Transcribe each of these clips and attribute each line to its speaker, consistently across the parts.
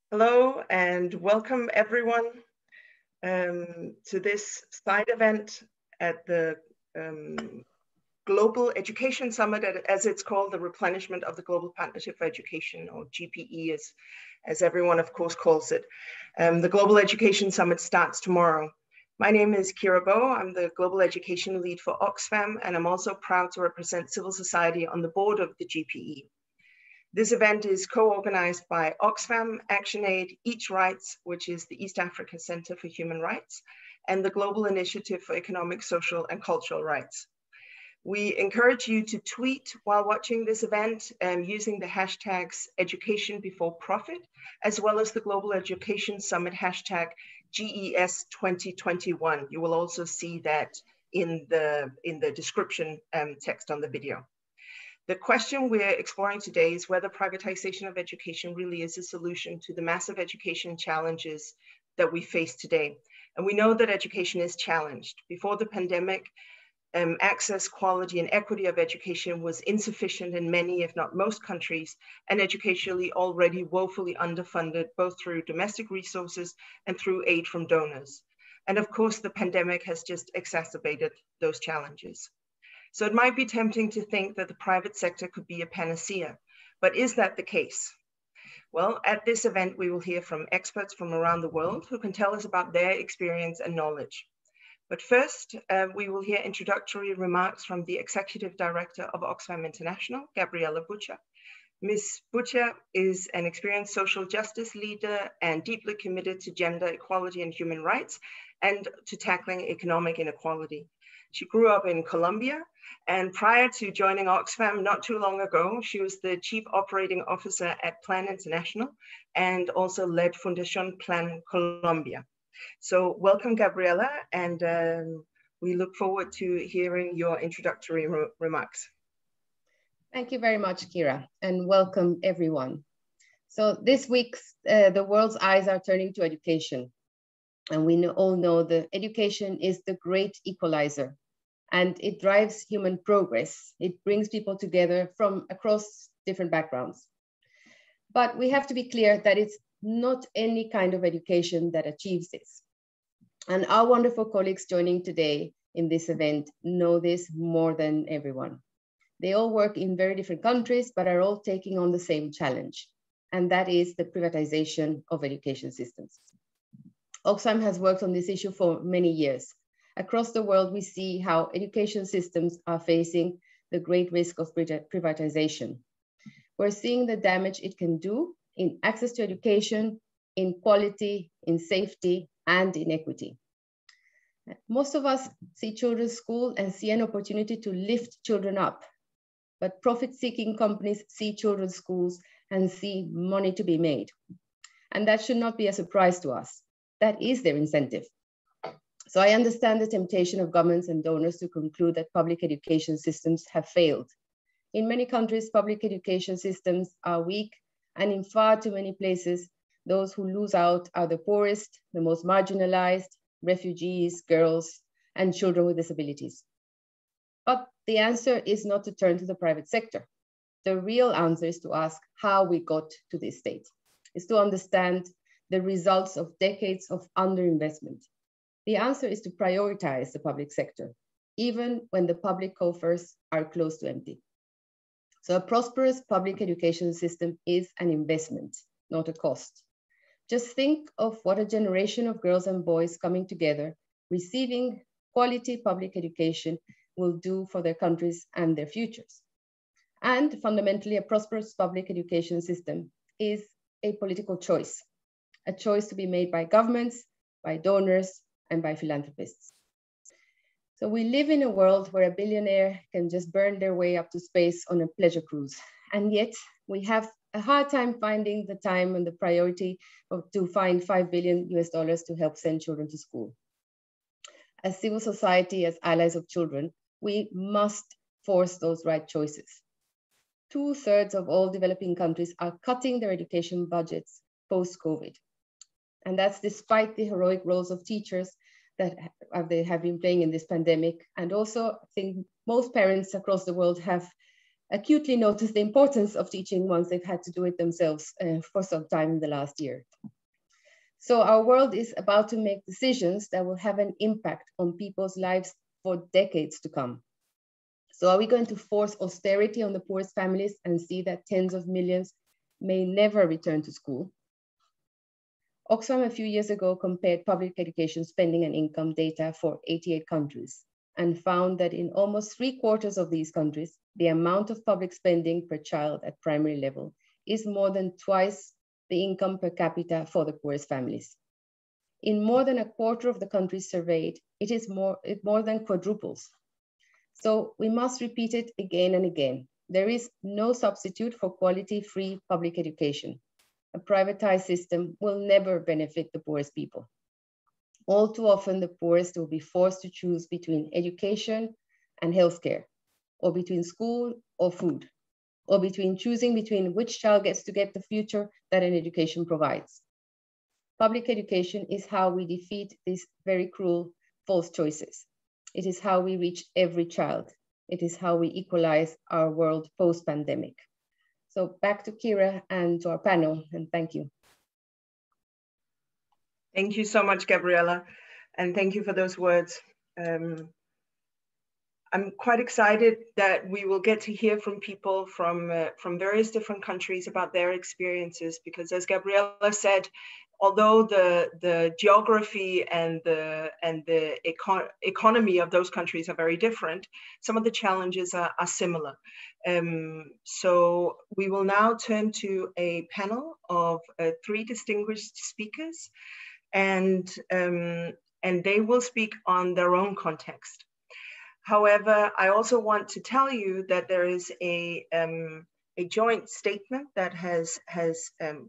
Speaker 1: Hello and welcome everyone to this side event at the Global Education Summit, as it's called, the replenishment of the Global Partnership for Education, or GPE as everyone of course calls it. The Global Education Summit starts tomorrow. My name is Kira Bo. I'm the Global Education Lead for Oxfam, and I'm also proud to represent civil society on the board of the GPE. This event is co-organized by Oxfam, ActionAid, Each Rights, which is the East Africa Center for Human Rights, and the Global Initiative for Economic, Social, and Cultural Rights. We encourage you to tweet while watching this event using the hashtags #EducationBeforeProfit, as well as the Global Education Summit hashtag GES2021. You will also see that in the description text on the video. The question we're exploring today is whether privatization of education really is a solution to the massive education challenges that we face today. And we know that education is challenged. Before the pandemic, access, quality, and equity of education was insufficient in many, if not most countries, and educationally already woefully underfunded, both through domestic resources and through aid from donors. And of course, the pandemic has just exacerbated those challenges. So it might be tempting to think that the private sector could be a panacea, but is that the case? Well, at this event, we will hear from experts from around the world who can tell us about their experience and knowledge. But first, we will hear introductory remarks from the Executive Director of Oxfam International, Gabriela Butcher. Ms. Butcher is an experienced social justice leader and deeply committed to gender equality and human rights and to tackling economic inequality. She grew up in Colombia, and prior to joining Oxfam not too long ago, she was the Chief Operating Officer at Plan International and also led Fundación Plan Colombia. So welcome, Gabriela, and we look forward to hearing your introductory remarks.
Speaker 2: Thank you very much, Kira, and welcome everyone. So this week, the world's eyes are turning to education. And we all know that education is the great equalizer, and it drives human progress. It brings people together from across different backgrounds. But we have to be clear that it's not any kind of education that achieves this. And our wonderful colleagues joining today in this event know this more than everyone. They all work in very different countries, but are all taking on the same challenge, and that is the privatization of education systems. Oxfam has worked on this issue for many years. Across the world, we see how education systems are facing the great risk of privatization. We're seeing the damage it can do in access to education, in quality, in safety, and in equity. Most of us see children's school and see an opportunity to lift children up, but profit-seeking companies see children's schools and see money to be made. And that should not be a surprise to us. That is their incentive. So I understand the temptation of governments and donors to conclude that public education systems have failed. In many countries, public education systems are weak, and in far too many places, those who lose out are the poorest, the most marginalized, refugees, girls, and children with disabilities. But the answer is not to turn to the private sector. The real answer is to ask how we got to this state. It's to understand the results of decades of underinvestment. The answer is to prioritize the public sector, even when the public coffers are close to empty. So a prosperous public education system is an investment, not a cost. Just think of what a generation of girls and boys coming together, receiving quality public education will do for their countries and their futures. And fundamentally, a prosperous public education system is a political choice. A choice to be made by governments, by donors, and by philanthropists. So we live in a world where a billionaire can just burn their way up to space on a pleasure cruise. And yet we have a hard time finding the time and the priority to find $5 billion to help send children to school. As civil society, as allies of children, we must force those right choices. 2/3 of all developing countries are cutting their education budgets post-COVID. And that's despite the heroic roles of teachers that they have been playing in this pandemic. And also, I think most parents across the world have acutely noticed the importance of teaching once they've had to do it themselves for some time in the last year. So our world is about to make decisions that will have an impact on people's lives for decades to come. So are we going to force austerity on the poorest families and see that tens of millions may never return to school? Oxfam a few years ago compared public education spending and income data for 88 countries and found that in almost 3/4 of these countries, the amount of public spending per child at primary level is more than twice the income per capita for the poorest families. In more than 1/4 of the countries surveyed, it more than quadruples. So we must repeat it again and again. There is no substitute for quality-free public education. A privatized system will never benefit the poorest people. All too often, the poorest will be forced to choose between education and healthcare, or between school or food, or choosing between which child gets to get the future that an education provides. Public education is how we defeat these very cruel false choices. It is how we reach every child. It is how we equalize our world post-pandemic. So back to Kira and to our panel, and thank you.
Speaker 1: Thank you so much, Gabriela, and thank you for those words. I'm quite excited that we will get to hear from people from various different countries about their experiences, because as Gabriela said, although the geography and the economy of those countries are very different, some of the challenges are similar. So we will now turn to a panel of 3 distinguished speakers, and they will speak on their own context. However, I also want to tell you that there is a joint statement that has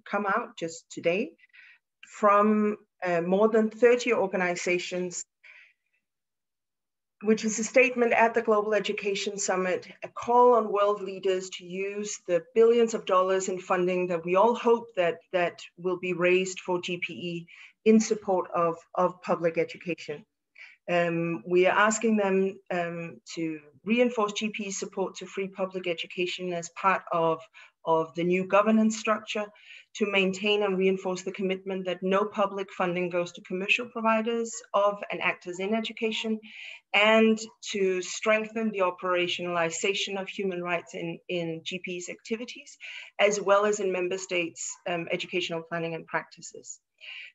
Speaker 1: come out just today from more than 30 organizations, which is a statement at the Global Education Summit, a call on world leaders to use the billions of dollars in funding that we all hope that will be raised for GPE in support of public education. We are asking them to reinforce GPE support to free public education as part of the new governance structure, to maintain and reinforce the commitment that no public funding goes to commercial providers of and actors in education, and to strengthen the operationalization of human rights in GPE's activities, as well as in member states' educational planning and practices.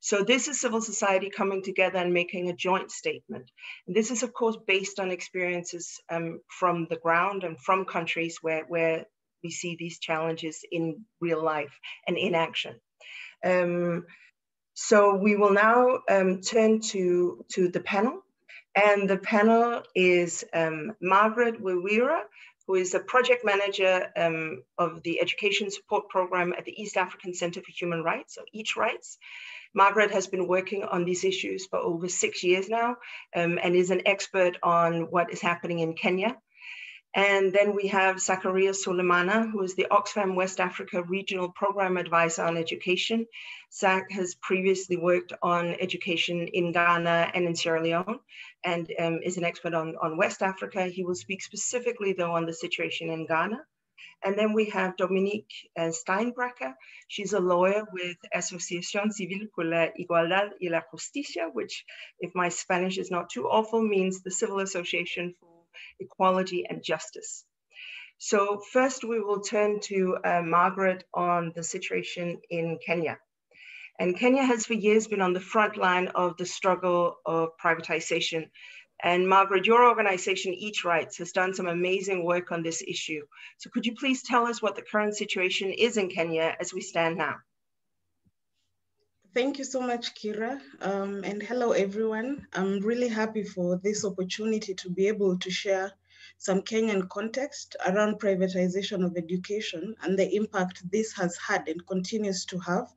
Speaker 1: So this is civil society coming together and making a joint statement. And this is, of course, based on experiences from the ground and from countries where we see these challenges in real life and in action. So we will now turn to the panel. And the panel is Margaret Wewira, who is a project manager of the Education Support Program at the East African Center for Human Rights, or EACH Rights. Margaret has been working on these issues for over 6 years now, and is an expert on what is happening in Kenya. And then we have Zakaria Sulemana, who is the Oxfam West Africa Regional Program Advisor on Education. Zach has previously worked on education in Ghana and in Sierra Leone, and is an expert on West Africa. He will speak specifically, though, on the situation in Ghana. And then we have Dominique Steinbrecher. She's a lawyer with Asociación Civil por la Igualdad y la Justicia, which, if my Spanish is not too awful, means the Civil Association for Equality and Justice. So first we will turn to Margaret on the situation in Kenya. And Kenya has for years been on the front line of the struggle of privatization. And Margaret, your organization, EACH Rights, has done some amazing work on this issue. So could you please tell us what the current situation is in Kenya as we stand now?
Speaker 3: Thank you so much, Kira, and hello, everyone. I'm really happy for this opportunity to be able to share some Kenyan context around privatization of education and the impact this has had and continues to have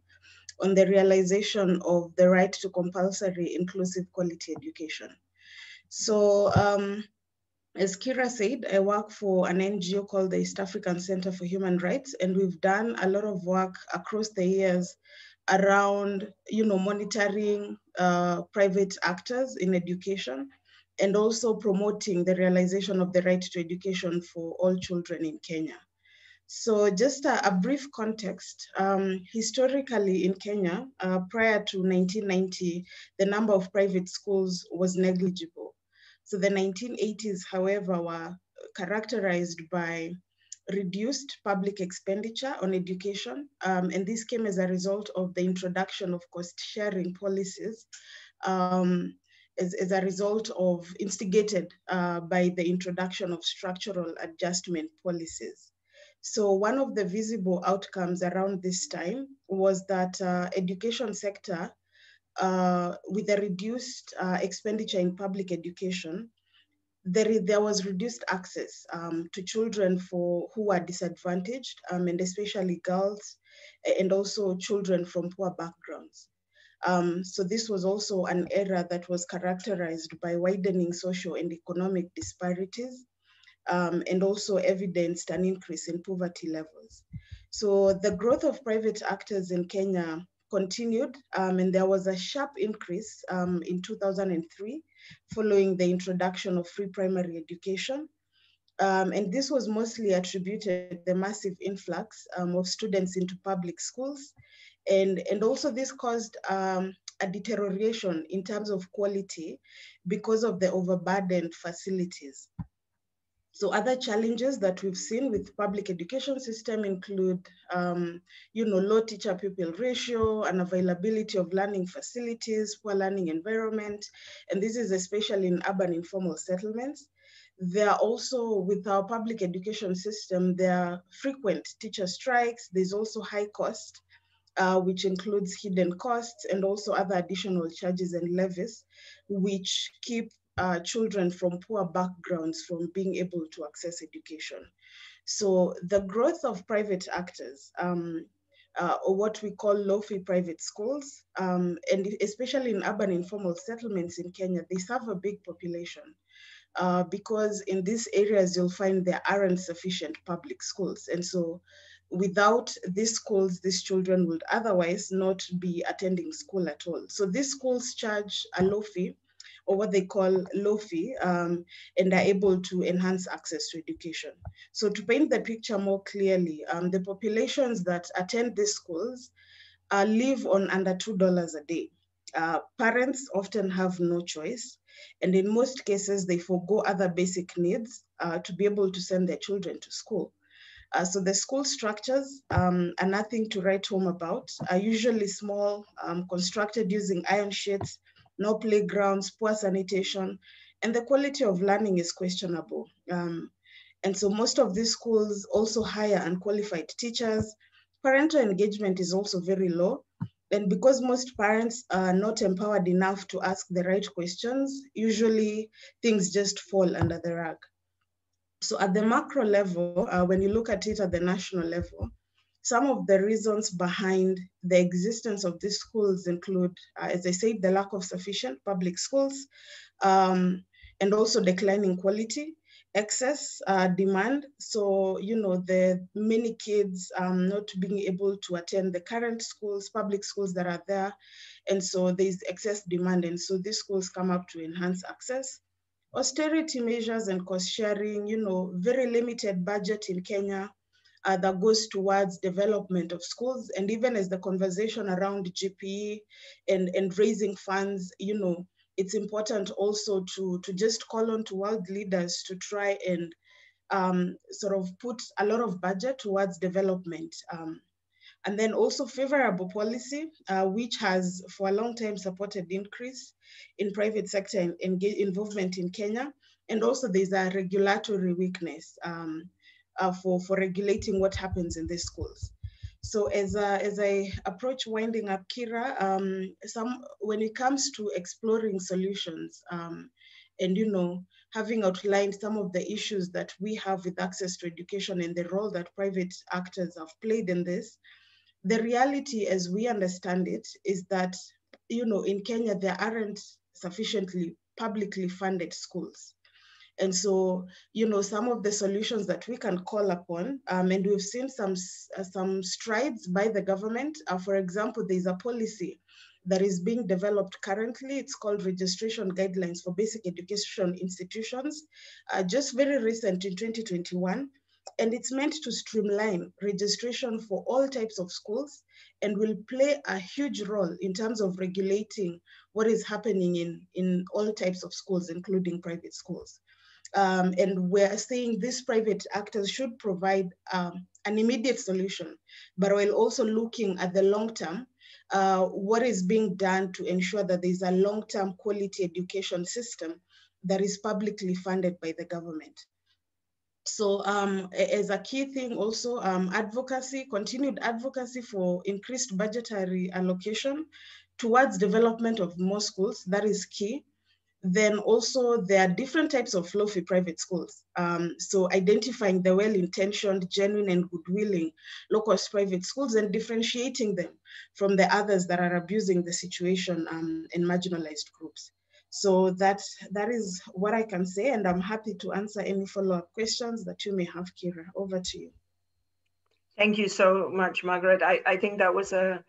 Speaker 3: on the realization of the right to compulsory inclusive quality education. So, as Kira said, I work for an NGO called the East African Center for Human Rights, and we've done a lot of work across the years around, monitoring private actors in education and also promoting the realization of the right to education for all children in Kenya. So just a brief context, historically in Kenya, prior to 1990, the number of private schools was negligible. So the 1980s, however, were characterized by reduced public expenditure on education. And this came as a result of the introduction of cost-sharing policies as a result of instigated by the introduction of structural adjustment policies. So one of the visible outcomes around this time was that education sector, with a reduced expenditure in public education, there was reduced access to children who are disadvantaged, and especially girls, and also children from poor backgrounds. So this was also an era that was characterized by widening social and economic disparities, and also evidenced an increase in poverty levels. So the growth of private actors in Kenya continued, and there was a sharp increase in 2003 following the introduction of free primary education. And this was mostly attributed to the massive influx of students into public schools. And also this caused a deterioration in terms of quality because of the overburdened facilities. So other challenges that we've seen with public education system include, low teacher-pupil ratio, unavailability of learning facilities, poor learning environment, and this is especially in urban informal settlements. There are also, with our public education system, there are frequent teacher strikes. There's also high cost, which includes hidden costs and also other additional charges and levies, which keep children from poor backgrounds from being able to access education. So the growth of private actors, or what we call low-fee private schools, and especially in urban informal settlements in Kenya, they serve a big population. Because in these areas, you'll find there aren't sufficient public schools. And so without these schools, these children would otherwise not be attending school at all. So these schools charge a low fee, or what they call low fee, and are able to enhance access to education. So to paint the picture more clearly, the populations that attend these schools live on under $2 a day. Parents often have no choice, and in most cases, they forego other basic needs to be able to send their children to school. So the school structures are nothing to write home about, are usually small, constructed using iron sheets, no playgrounds, poor sanitation, and the quality of learning is questionable. And so most of these schools also hire unqualified teachers. Parental engagement is also very low. And because most parents are not empowered enough to ask the right questions, usually things just fall under the rug. So at the macro level, when you look at it at the national level, some of the reasons behind the existence of these schools include, as I said, the lack of sufficient public schools, and also declining quality, excess demand. So, the many kids not being able to attend the current schools, public schools that are there. And so there's excess demand. And so these schools come up to enhance access. Austerity measures and cost sharing, very limited budget in Kenya that goes towards development of schools. And even as the conversation around GPE and raising funds, it's important also to just call on to world leaders to try and sort of put a lot of budget towards development. And then also favorable policy, which has for a long time supported increase in private sector involvement in Kenya. And also there's a regulatory weakness for regulating what happens in these schools. So as I approach winding up, Kira, when it comes to exploring solutions, and having outlined some of the issues that we have with access to education and the role that private actors have played in this, the reality as we understand it is that, in Kenya, there aren't sufficiently publicly funded schools. And so, some of the solutions that we can call upon, and we've seen some strides by the government. For example, there's a policy that is being developed currently. It's called Registration Guidelines for Basic Education Institutions, just very recent in 2021. And it's meant to streamline registration for all types of schools and will play a huge role in terms of regulating what is happening in all types of schools, including private schools. And we're saying these private actors should provide an immediate solution, but while also looking at the long term, what is being done to ensure that there's a long-term quality education system that is publicly funded by the government. So as a key thing also, advocacy, continued advocacy for increased budgetary allocation towards development of more schools, that is key. Then also there are different types of low-fee private schools. So identifying the well-intentioned, genuine and good-willing low-cost private schools and differentiating them from the others that are abusing the situation in marginalized groups. So that is what I can say, and I'm happy to answer any follow-up questions that you may have, Kira. Over to you.
Speaker 1: Thank you so much, Margaret. I think that was a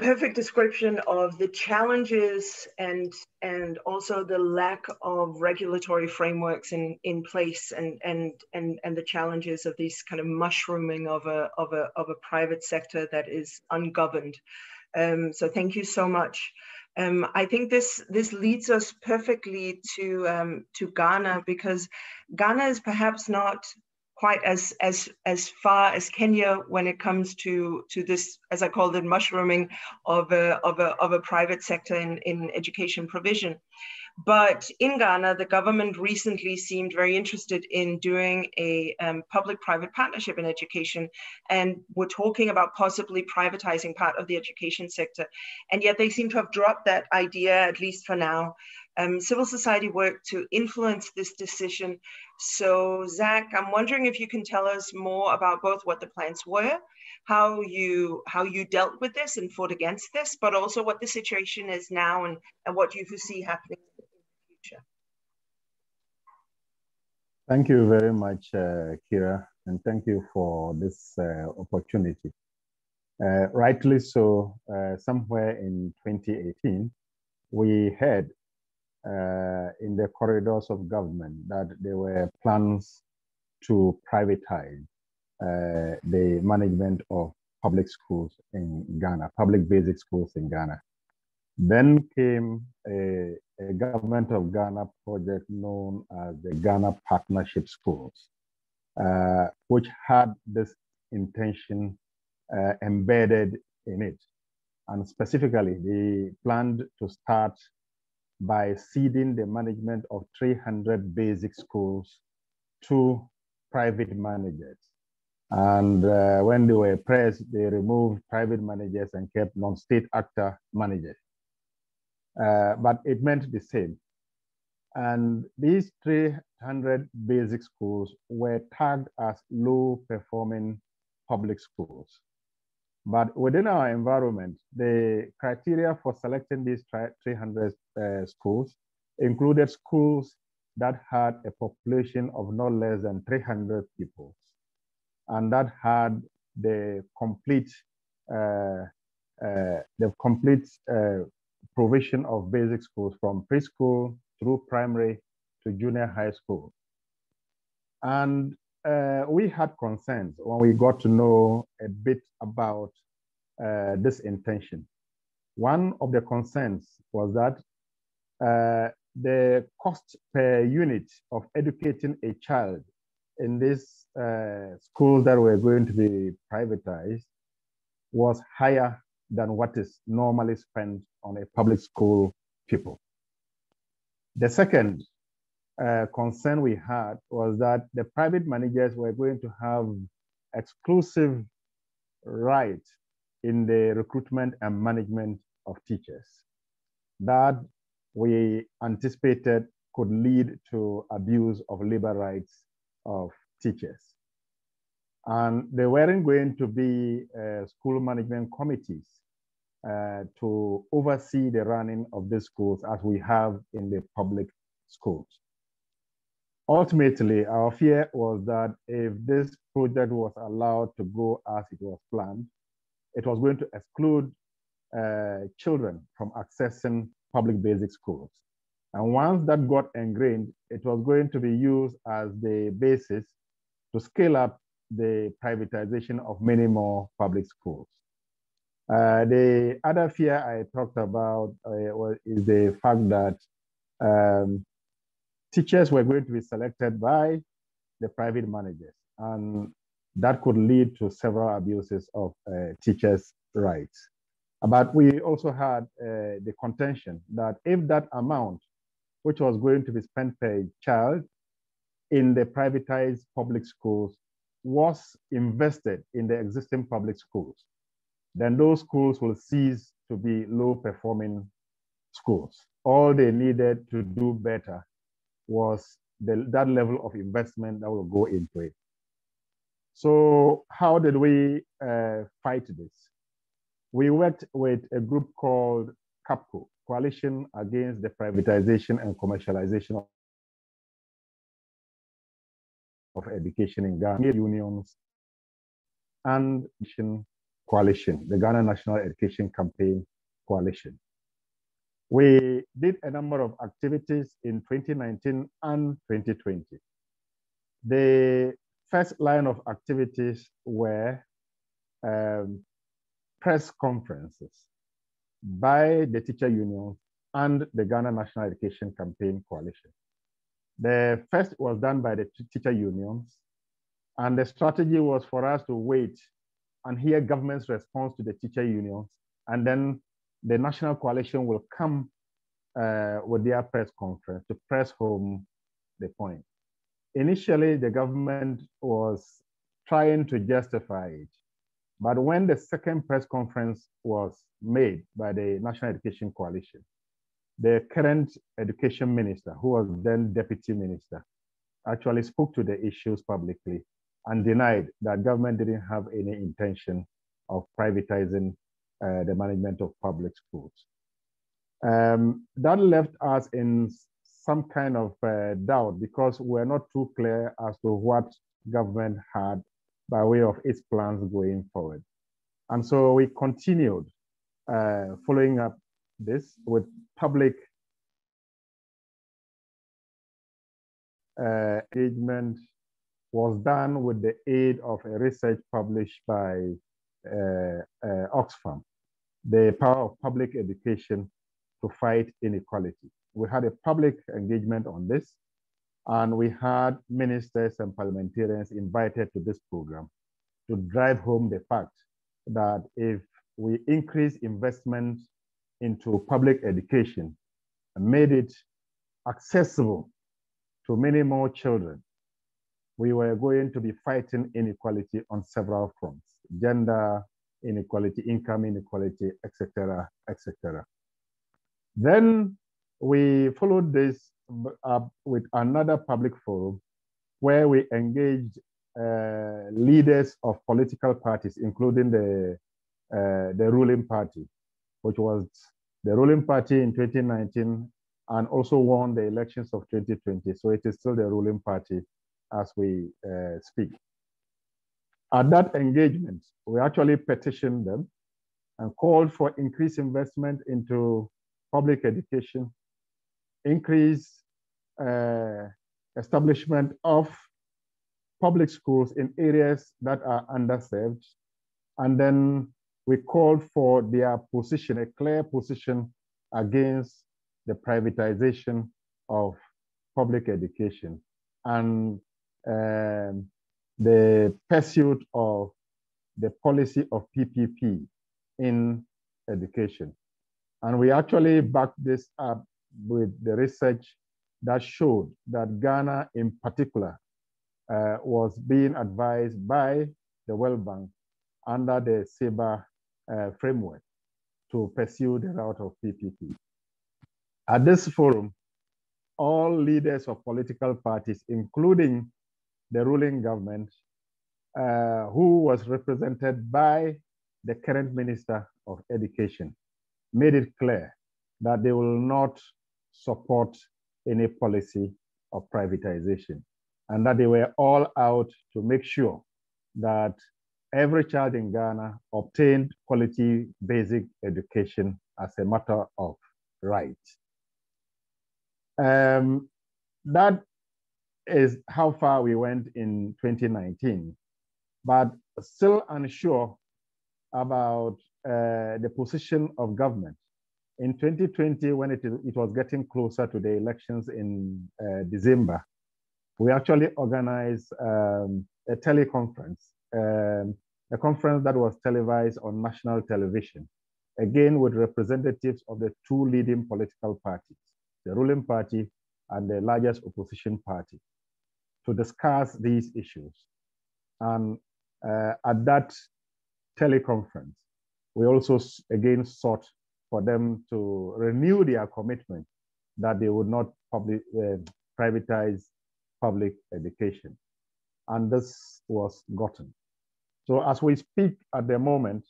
Speaker 1: perfect description of the challenges and also the lack of regulatory frameworks in place and the challenges of these kind of mushrooming of a private sector that is ungoverned. So thank you so much. I think this leads us perfectly to Ghana, because Ghana is perhaps not quite as far as Kenya when it comes to this, as I called it, mushrooming of a private sector in education provision. But in Ghana, the government recently seemed very interested in doing a public-private partnership in education, and we're talking about possibly privatizing part of the education sector. And yet they seem to have dropped that idea, at least for now. Civil society worked to influence this decision. So Zach, I'm wondering if you can tell us more about both what the plans were, how you dealt with this and fought against this, but also what the situation is now and what you foresee happening in the future.
Speaker 4: Thank you very much, Kira, and thank you for this opportunity. Rightly so, somewhere in 2018, we heard in the corridors of government that there were plans to privatize the management of public schools in Ghana, public basic schools in Ghana. Then came a government of Ghana project known as the Ghana Partnership Schools, which had this intention embedded in it. And specifically, they planned to start by ceding the management of 300 basic schools to private managers. And when they were pressed, they removed private managers and kept non-state actor managers. But it meant the same. And these 300 basic schools were tagged as low-performing public schools. But within our environment, the criteria for selecting these 300 schools included schools that had a population of no less than 300 people, and that had the complete provision of basic schools from preschool through primary to junior high school. And we had concerns when we got to know a bit about this intention. One of the concerns was that the cost per unit of educating a child in this school that were going to be privatized was higher than what is normally spent on a public school pupil. The second concern we had was that the private managers were going to have exclusive right in the recruitment and management of teachers. That we anticipated could lead to abuse of labor rights of teachers. And there weren't going to be school management committees to oversee the running of these schools as we have in the public schools. Ultimately, our fear was that if this project was allowed to go as it was planned, it was going to exclude children from accessing public basic schools. And once that got ingrained, it was going to be used as the basis to scale up the privatization of many more public schools. The other fear I talked about is the fact that teachers were going to be selected by the private managers, and that could lead to several abuses of teachers' rights. But we also had the contention that if that amount, which was going to be spent per child in the privatized public schools, was invested in the existing public schools, then those schools will cease to be low-performing schools. All they needed to do better was that level of investment that will go into it. So how did we fight this? We worked with a group called CAPCO, Coalition Against the Privatization and Commercialization of Education in Ghana, unions, and coalition, the Ghana National Education Campaign Coalition. We did a number of activities in 2019 and 2020. The first line of activities were press conferences by the teacher unions and the Ghana National Education Campaign Coalition. The first was done by the teacher unions, and the strategy was for us to wait and hear government's response to the teacher unions, and then the national coalition will come with their press conference to press home the point. Initially, the government was trying to justify it, but when the second press conference was made by the National Education Coalition, the current education minister, who was then deputy minister, actually spoke to the issues publicly and denied that government didn't have any intention of privatizing the management of public schools. That left us in some kind of doubt because we're not too clear as to what government had by way of its plans going forward. And so we continued following up this with public engagement was done with the aid of a research published by Oxfam, The Power of Public Education to Fight Inequality. We had a public engagement on this, and we had ministers and parliamentarians invited to this program to drive home the fact that if we increase investment into public education and made it accessible to many more children, we were going to be fighting inequality on several fronts: gender inequality, income inequality, etc., etc. Then we followed this up with another public forum where we engaged leaders of political parties, including the ruling party, which was the ruling party in 2019 and also won the elections of 2020. So it is still the ruling party as we speak. At that engagement, we actually petitioned them and called for increased investment into public education, increased establishment of public schools in areas that are underserved. And then we called for their position, a clear position against the privatization of public education and the pursuit of the policy of PPP in education. And we actually backed this up with the research that showed that Ghana in particular was being advised by the World Bank under the SABA framework to pursue the route of PPP. At this forum, all leaders of political parties, including the ruling government, who was represented by the current Minister of Education, made it clear that they will not support any policy of privatization, and that they were all out to make sure that every child in Ghana obtained quality basic education as a matter of right. That is how far we went in 2019, but still unsure about the position of government. In 2020, when it was getting closer to the elections in December, we actually organized a teleconference, a conference that was televised on national television, again with representatives of the two leading political parties, the ruling party and the largest opposition party, to discuss these issues. And at that teleconference, we also again sought for them to renew their commitment that they would not privatize public education. And this was gotten. So as we speak at the moment,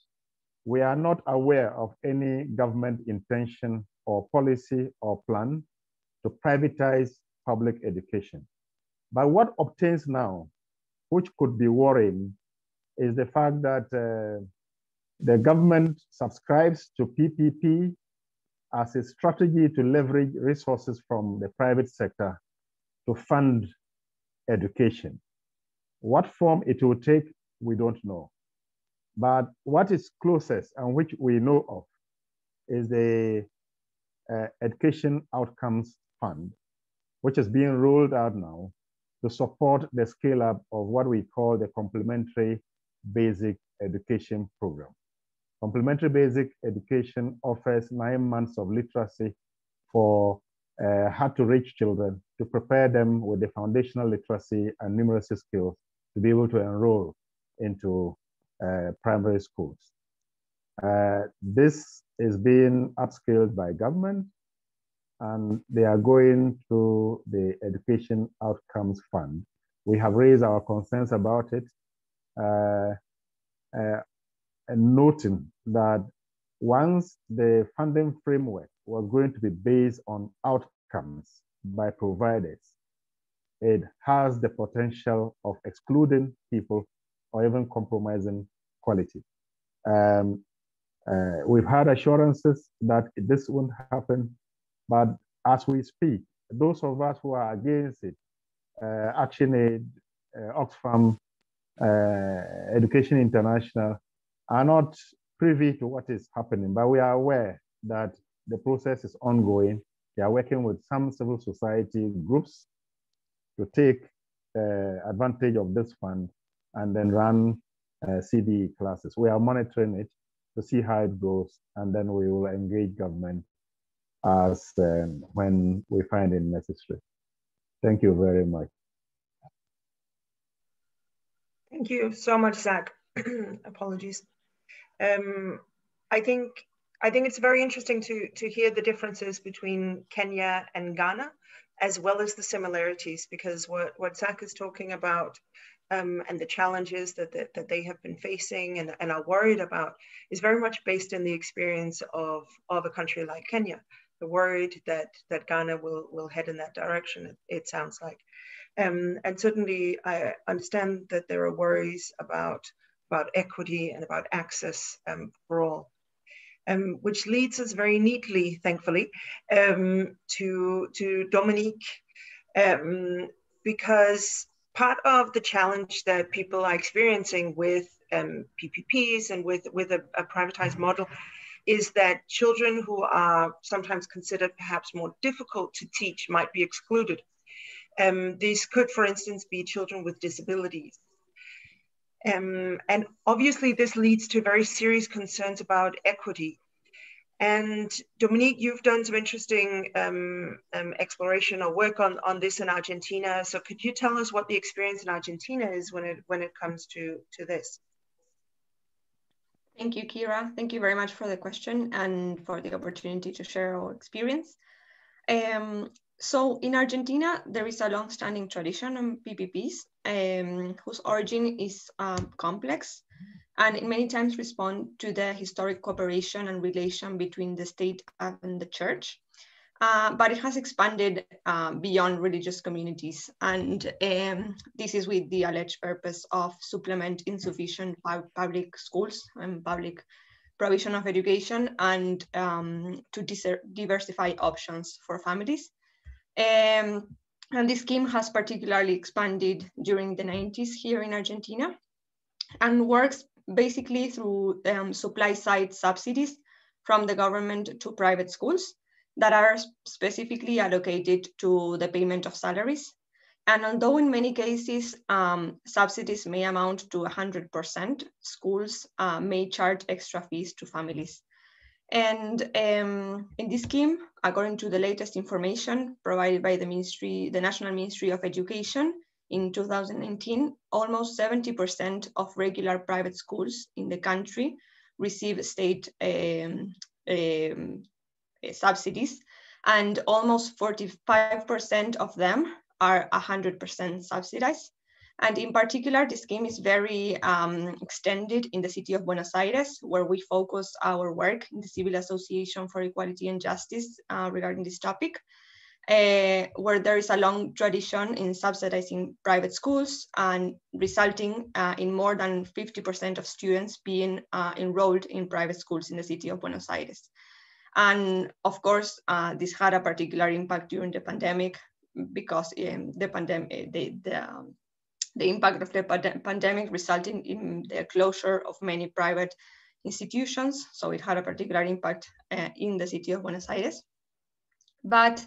Speaker 4: we are not aware of any government intention or policy or plan to privatize public education. But what obtains now, which could be worrying, is the fact that the government subscribes to PPP as a strategy to leverage resources from the private sector to fund education. What form it will take, we don't know. But what is closest and which we know of is the Education Outcomes Fund, which is being rolled out now to support the scale up of what we call the Complementary Basic Education Program. Complementary Basic Education offers 9 months of literacy for hard-to-reach children to prepare them with the foundational literacy and numeracy skills to be able to enroll into primary schools. This is being upscaled by government, and they are going to the Education Outcomes Fund. We have raised our concerns about it, and noting that once the funding framework was going to be based on outcomes by providers, it has the potential of excluding people or even compromising quality. We've had assurances that this won't happen, but as we speak, those of us who are against it, ActionAid, Oxfam, Education International, are not privy to what is happening, but we are aware that the process is ongoing. They are working with some civil society groups to take advantage of this fund and then run CBE classes. We are monitoring it to see how it goes, and then we will engage government as when we find it necessary. Thank you very much.
Speaker 1: Thank you so much, Zach. Apologies. I think it's very interesting to hear the differences between Kenya and Ghana, as well as the similarities, because what Zach is talking about and the challenges that they have been facing and are worried about is very much based in the experience of a country like Kenya. They're worried that Ghana will head in that direction, it sounds like. And certainly I understand that there are worries about equity and about access for all. Which leads us very neatly, thankfully, to Dominique, because part of the challenge that people are experiencing with PPPs and with a privatized model is that children who are sometimes considered perhaps more difficult to teach might be excluded. These could, for instance, be children with disabilities. And obviously this leads to very serious concerns about equity. And Dominique, you've done some interesting exploration or work on this in Argentina. So could you tell us what the experience in Argentina is when it comes to this?
Speaker 5: Thank you, Kira. Thank you very much for the question and for the opportunity to share our experience. So in Argentina, there is a long-standing tradition on PPPs whose origin is complex, and it many times respond to the historic cooperation and relation between the state and the church. but it has expanded beyond religious communities. And this is with the alleged purpose of supplement insufficient public schools and public provision of education, and to diversify options for families. And this scheme has particularly expanded during the 90s here in Argentina, and works basically through supply side subsidies from the government to private schools that are specifically allocated to the payment of salaries. And although in many cases, subsidies may amount to 100%, schools may charge extra fees to families. And in this scheme, according to the latest information provided by the National Ministry of Education in 2019, almost 70% of regular private schools in the country receive state subsidies, and almost 45% of them are 100% subsidized. And in particular, the scheme is very extended in the city of Buenos Aires, where we focus our work in the Civil Association for Equality and Justice regarding this topic, where there is a long tradition in subsidizing private schools, and resulting in more than 50% of students being enrolled in private schools in the city of Buenos Aires. And of course, this had a particular impact during the pandemic, because the impact of the pandemic resulting in the closure of many private institutions. So it had a particular impact in the city of Buenos Aires. But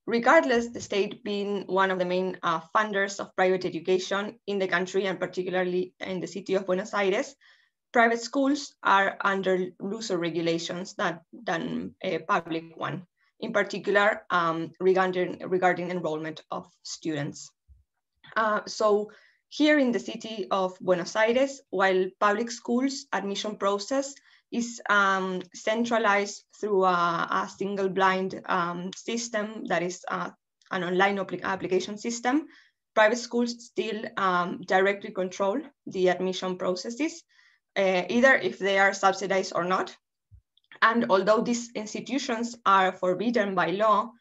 Speaker 5: regardless, the state being one of the main funders of private education in the country, and particularly in the city of Buenos Aires, private schools are under looser regulations than a public one, in particular regarding enrollment of students. So here in the city of Buenos Aires, while public schools admission process is centralized through a single blind system that is an online application system, private schools still directly control the admission processes, either if they are subsidized or not. And although these institutions are forbidden by law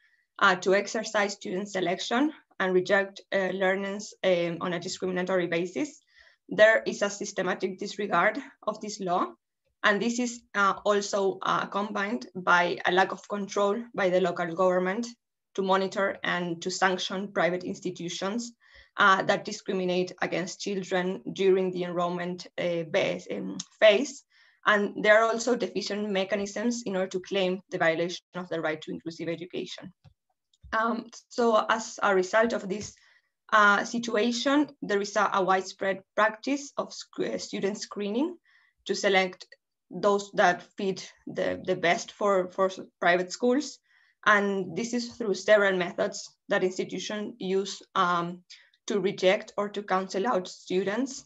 Speaker 5: to exercise student selection and reject learners on a discriminatory basis, there is a systematic disregard of this law. And this is also accompanied by a lack of control by the local government to monitor and to sanction private institutions that discriminate against children during the enrollment phase. And there are also deficient mechanisms in order to claim the violation of the right to inclusive education. So as a result of this situation, there is a widespread practice of student screening to select those that fit the best for private schools. And this is through several methods that institutions use to reject or to cancel out students,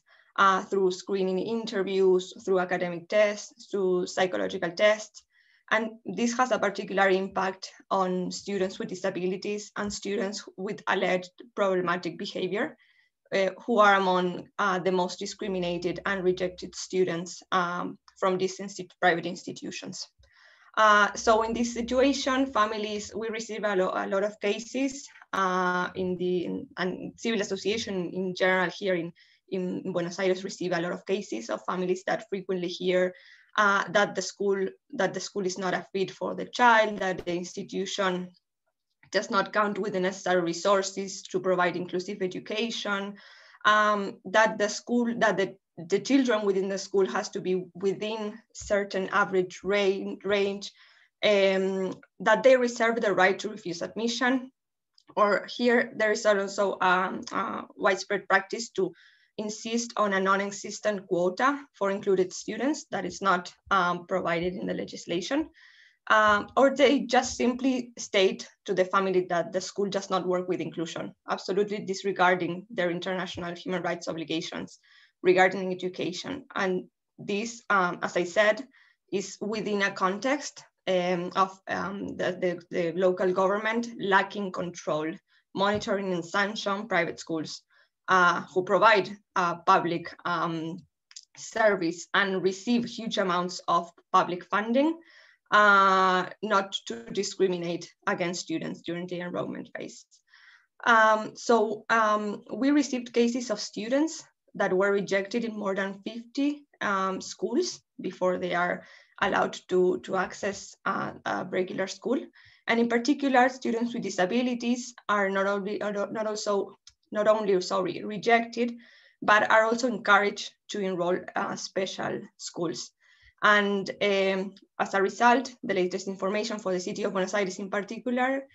Speaker 5: through screening interviews, through academic tests, through psychological tests. And this has a particular impact on students with disabilities and students with alleged problematic behavior, who are among the most discriminated and rejected students from these private institutions. So in this situation, families, we receive a lot of cases and civil association in general here in Buenos Aires receive a lot of cases of families that frequently hear that the school is not a fit for the child, that the institution does not count with the necessary resources to provide inclusive education, that the children within the school has to be within certain average range, that they reserve the right to refuse admission. Or here there is also widespread practice to insist on a non-existent quota for included students that is not provided in the legislation. Or they just simply state to the family that the school does not work with inclusion, absolutely disregarding their international human rights obligations regarding education. And this, as I said, is within a context of the local government lacking control, monitoring and sanction private schools who provide public service and receive huge amounts of public funding, not to discriminate against students during the enrollment phase. We received cases of students that were rejected in more than 50 schools before they are allowed to access a regular school. And in particular, students with disabilities are not only rejected, but are also encouraged to enroll special schools. And as a result, the latest information for the city of Buenos Aires in particular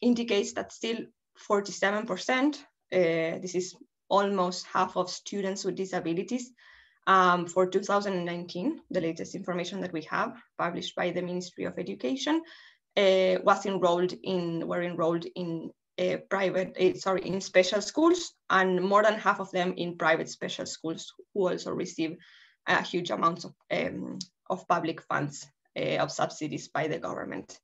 Speaker 5: indicates that still 47%, this is almost half of students with disabilities for 2019, the latest information that we have published by the Ministry of Education, were enrolled in in special schools, and more than half of them in private special schools, who also receive huge amounts of public funds, of subsidies by the government.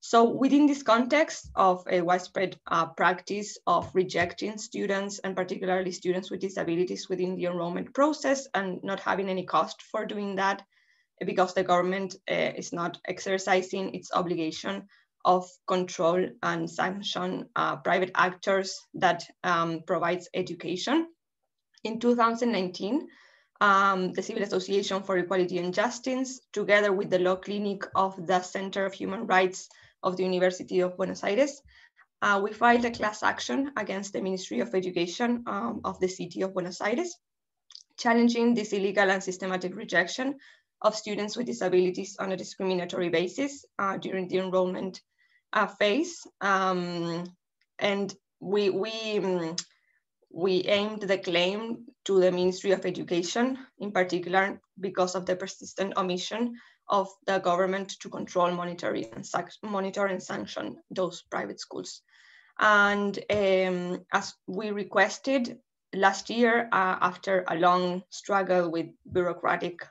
Speaker 5: So within this context of a widespread practice of rejecting students, and particularly students with disabilities, within the enrollment process, and not having any cost for doing that, because the government is not exercising its obligation of control and sanction private actors that provides education. In 2019, the Civil Association for Equality and Justice, together with the Law Clinic of the Center of Human Rights of the University of Buenos Aires, we filed a class action against the Ministry of Education of the city of Buenos Aires, challenging this illegal and systematic rejection of students with disabilities on a discriminatory basis during the enrollment phase. And we aimed the claim to the Ministry of Education, in particular because of the persistent omission of the government to control, monitor and sanction those private schools. And as we requested last year, after a long struggle with bureaucratic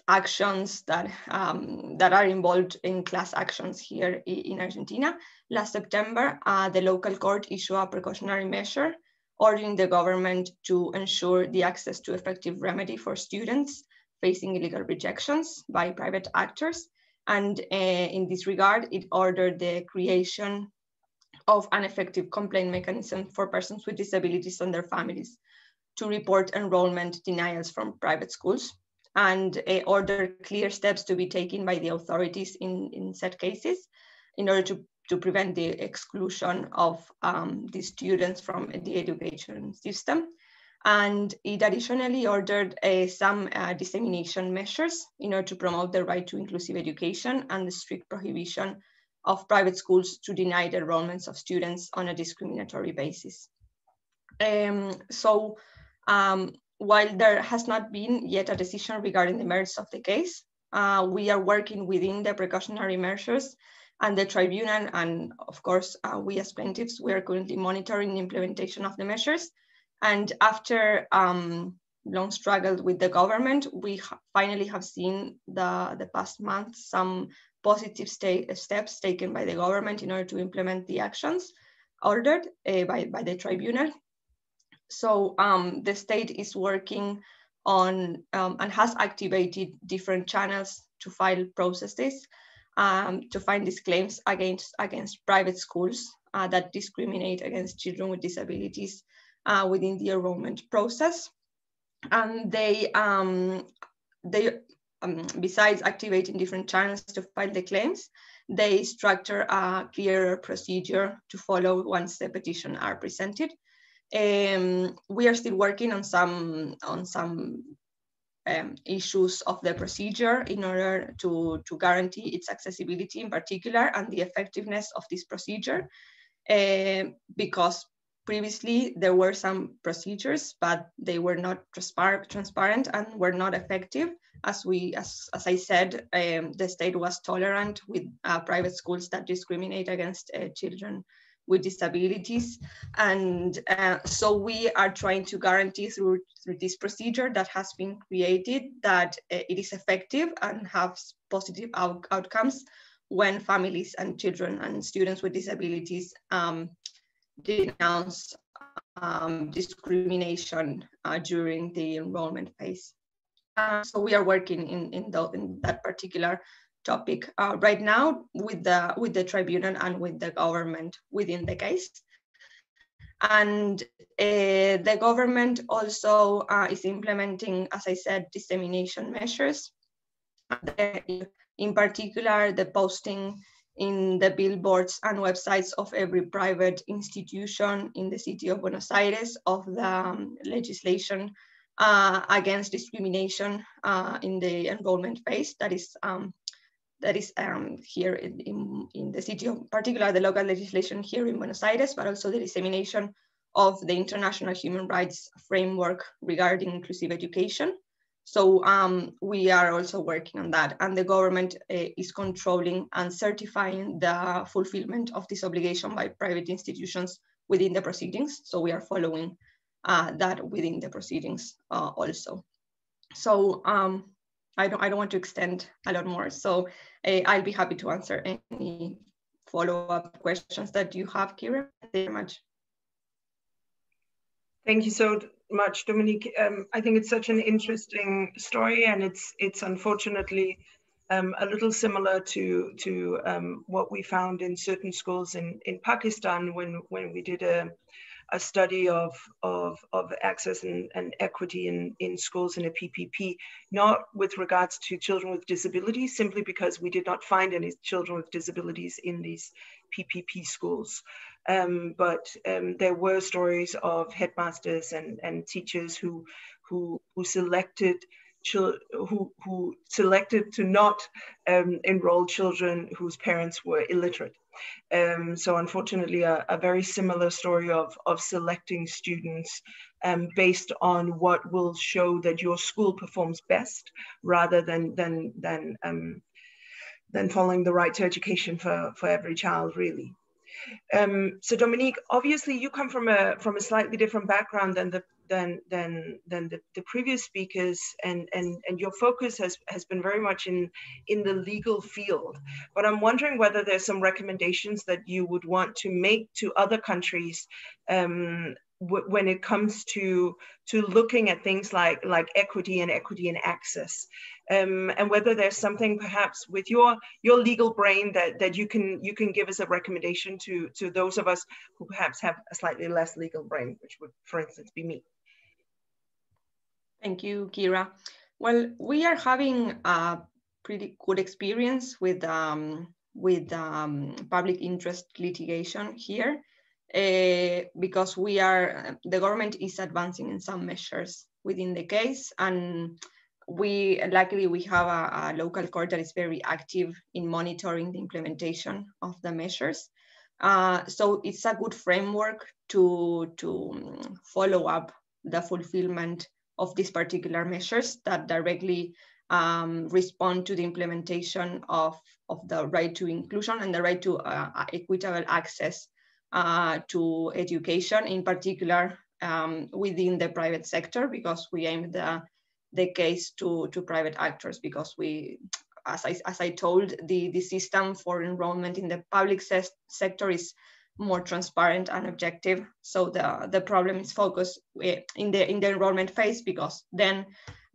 Speaker 5: actions that are involved in class actions here in Argentina, last September, the local court issued a precautionary measure ordering the government to ensure the access to effective remedy for students facing illegal rejections by private actors. And in this regard, it ordered the creation of an effective complaint mechanism for persons with disabilities and their families to report enrollment denials from private schools, and order clear steps to be taken by the authorities in said cases in order to prevent the exclusion of the students from the education system. And it additionally ordered some dissemination measures in order to promote the right to inclusive education and the strict prohibition of private schools to deny the enrollments of students on a discriminatory basis. While there has not been yet a decision regarding the merits of the case, we are working within the precautionary measures and the tribunal, and of course, we as plaintiffs, we are currently monitoring the implementation of the measures. And after long struggle with the government, we finally have seen the past month some positive steps taken by the government in order to implement the actions ordered by the tribunal. So the state is working on and has activated different channels to file processes to find these claims against private schools that discriminate against children with disabilities within the enrollment process. And they besides activating different channels to file the claims, they structure a clear procedure to follow once the petitions are presented. We are still working on some issues of the procedure in order to guarantee its accessibility in particular and the effectiveness of this procedure, because previously there were some procedures, but they were not transparent and were not effective. As I said, the state was tolerant with private schools that discriminate against children with disabilities. And so we are trying to guarantee through this procedure that has been created that it is effective and has positive outcomes when families and children and students with disabilities denounce discrimination during the enrollment phase. So we are working in that particular topic right now with the tribunal and with the government within the case. And the government also is implementing, as I said, dissemination measures. In particular, the posting in the billboards and websites of every private institution in the city of Buenos Aires of the legislation against discrimination in the enrollment phase. That is here in the city of, particular the local legislation here in Buenos Aires, but also the dissemination of the international human rights framework regarding inclusive education. So we are also working on that, and the government is controlling and certifying the fulfillment of this obligation by private institutions within the proceedings. So we are following that within the proceedings also. So I don't want to extend a lot more. So I'll be happy to answer any follow-up questions that you have, Kira. Thank you very much.
Speaker 1: Thank you so much, Dominique. I think it's such an interesting story, and it's unfortunately a little similar to what we found in certain schools in Pakistan when we did a study of access and equity in schools in a PPP, not with regards to children with disabilities, simply because we did not find any children with disabilities in these PPP schools. But there were stories of headmasters and teachers who selected to not enroll children whose parents were illiterate. So unfortunately, a very similar story of selecting students based on what will show that your school performs best, rather than following the right to education for every child, really. So Dominique, obviously you come from a slightly different background than the previous speakers, and your focus has been very much in the legal field. But I'm wondering whether there's some recommendations that you would want to make to other countries when it comes to looking at things like equity and access, and whether there's something perhaps with your legal brain that you can give as a recommendation to those of us who perhaps have a slightly less legal brain, which would, for instance, be me.
Speaker 5: Thank you, Kira. Well, we are having a pretty good experience with public interest litigation here. Because the government is advancing in some measures within the case, and luckily we have a local court that is very active in monitoring the implementation of the measures. So it's a good framework to follow up the fulfillment of these particular measures that directly respond to the implementation of the right to inclusion and the right to equitable access to education, in particular within the private sector, because we aim the case to private actors, because we, as I told, the system for enrollment in the public sector is more transparent and objective. So the problem is focused in the enrollment phase, because then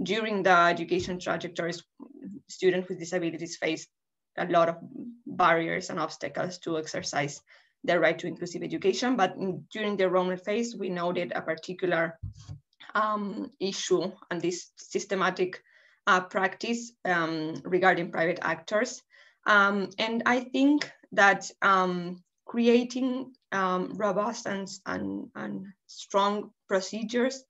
Speaker 5: during the education trajectories, students with disabilities face a lot of barriers and obstacles to exercise their right to inclusive education. But during the enrollment phase, we noted a particular issue and this systematic practice regarding private actors. And I think that creating robust and strong procedures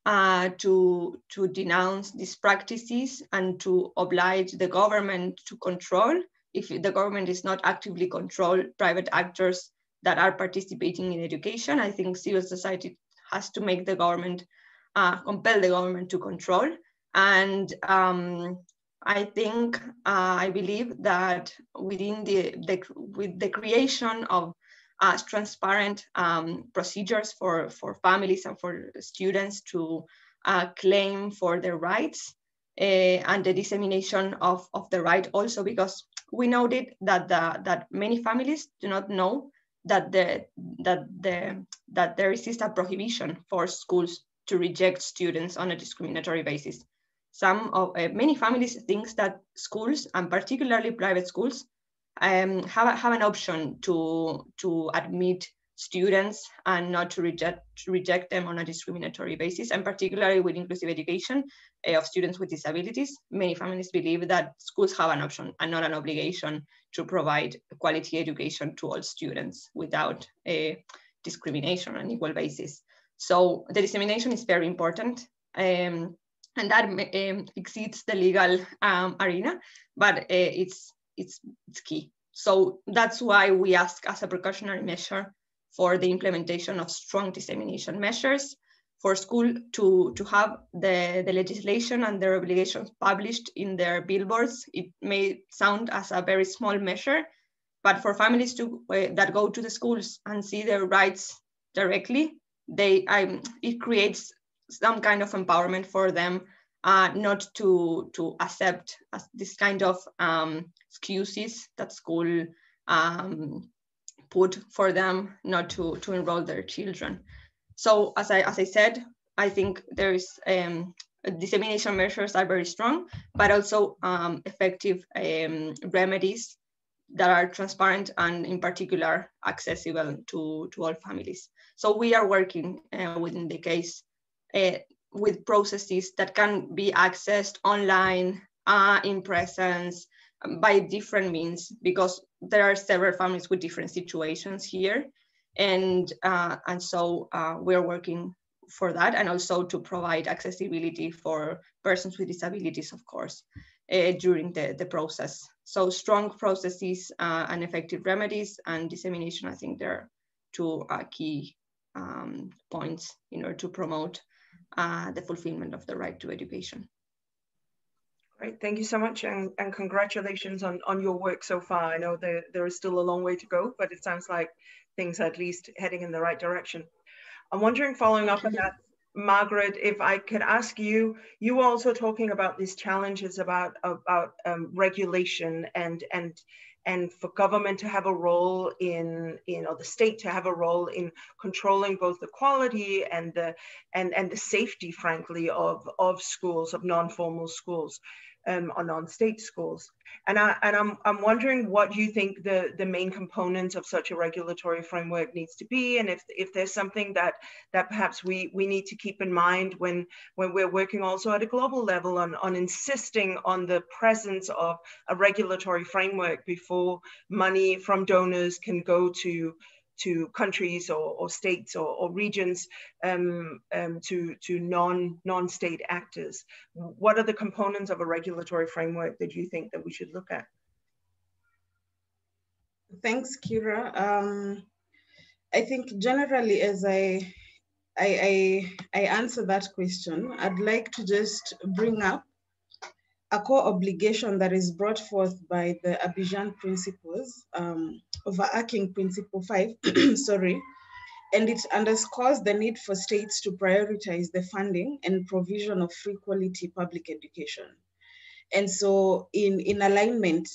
Speaker 5: to denounce these practices and to oblige the government to control, if the government is not actively control private actors that are participating in education, I think civil society has to make the government, compel the government to control. And I believe that within with the creation of transparent procedures for families and for students to claim for their rights, and the dissemination of the right also, because we noted that many families do not know that there exists a prohibition for schools to reject students on a discriminatory basis. many families think that schools, and particularly private schools, have an option to admit students and not to reject them on a discriminatory basis, and particularly with inclusive education of students with disabilities. Many families believe that schools have an option and not an obligation to provide quality education to all students without discrimination on an equal basis. So the dissemination is very important, and that exceeds the legal arena, but it's key. So that's why we ask as a precautionary measure for the implementation of strong dissemination measures, for school to have the legislation and their obligations published in their billboards. It may sound as a very small measure, but for families that go to the schools and see their rights directly, it creates some kind of empowerment for them, not to accept this kind of excuses that school put for them not to enroll their children. So as I said, I think there is dissemination measures are very strong, but also effective remedies that are transparent and in particular accessible to all families. So we are working within the case with processes that can be accessed online, in presence, by different means, because there are several families with different situations here. And so we're working for that, and also to provide accessibility for persons with disabilities, of course, during the process. So strong processes and effective remedies and dissemination, I think they're two key points in order to promote the fulfillment of the right to education.
Speaker 1: Great, thank you so much, and congratulations on your work so far. I know there is still a long way to go, but it sounds like things are at least heading in the right direction. I'm wondering, following up on that, Margaret, if I could ask you, you were also talking about these challenges about regulation and for government to have a role or the state to have a role in controlling both the quality and the safety, frankly, of schools, of non-formal schools, or non-state schools. And I'm wondering what you think the main components of such a regulatory framework needs to be, and if there's something that perhaps we need to keep in mind when we're working also at a global level on insisting on the presence of a regulatory framework before money from donors can go to countries or states or regions, to non-state actors. What are the components of a regulatory framework that you think that we should look at?
Speaker 3: Thanks, Kira. I think generally, as I answer that question, I'd like to just bring up a core obligation that is brought forth by the Abidjan Principles, overarching Principle 5, sorry, and it underscores the need for states to prioritize the funding and provision of free quality public education. And so in alignment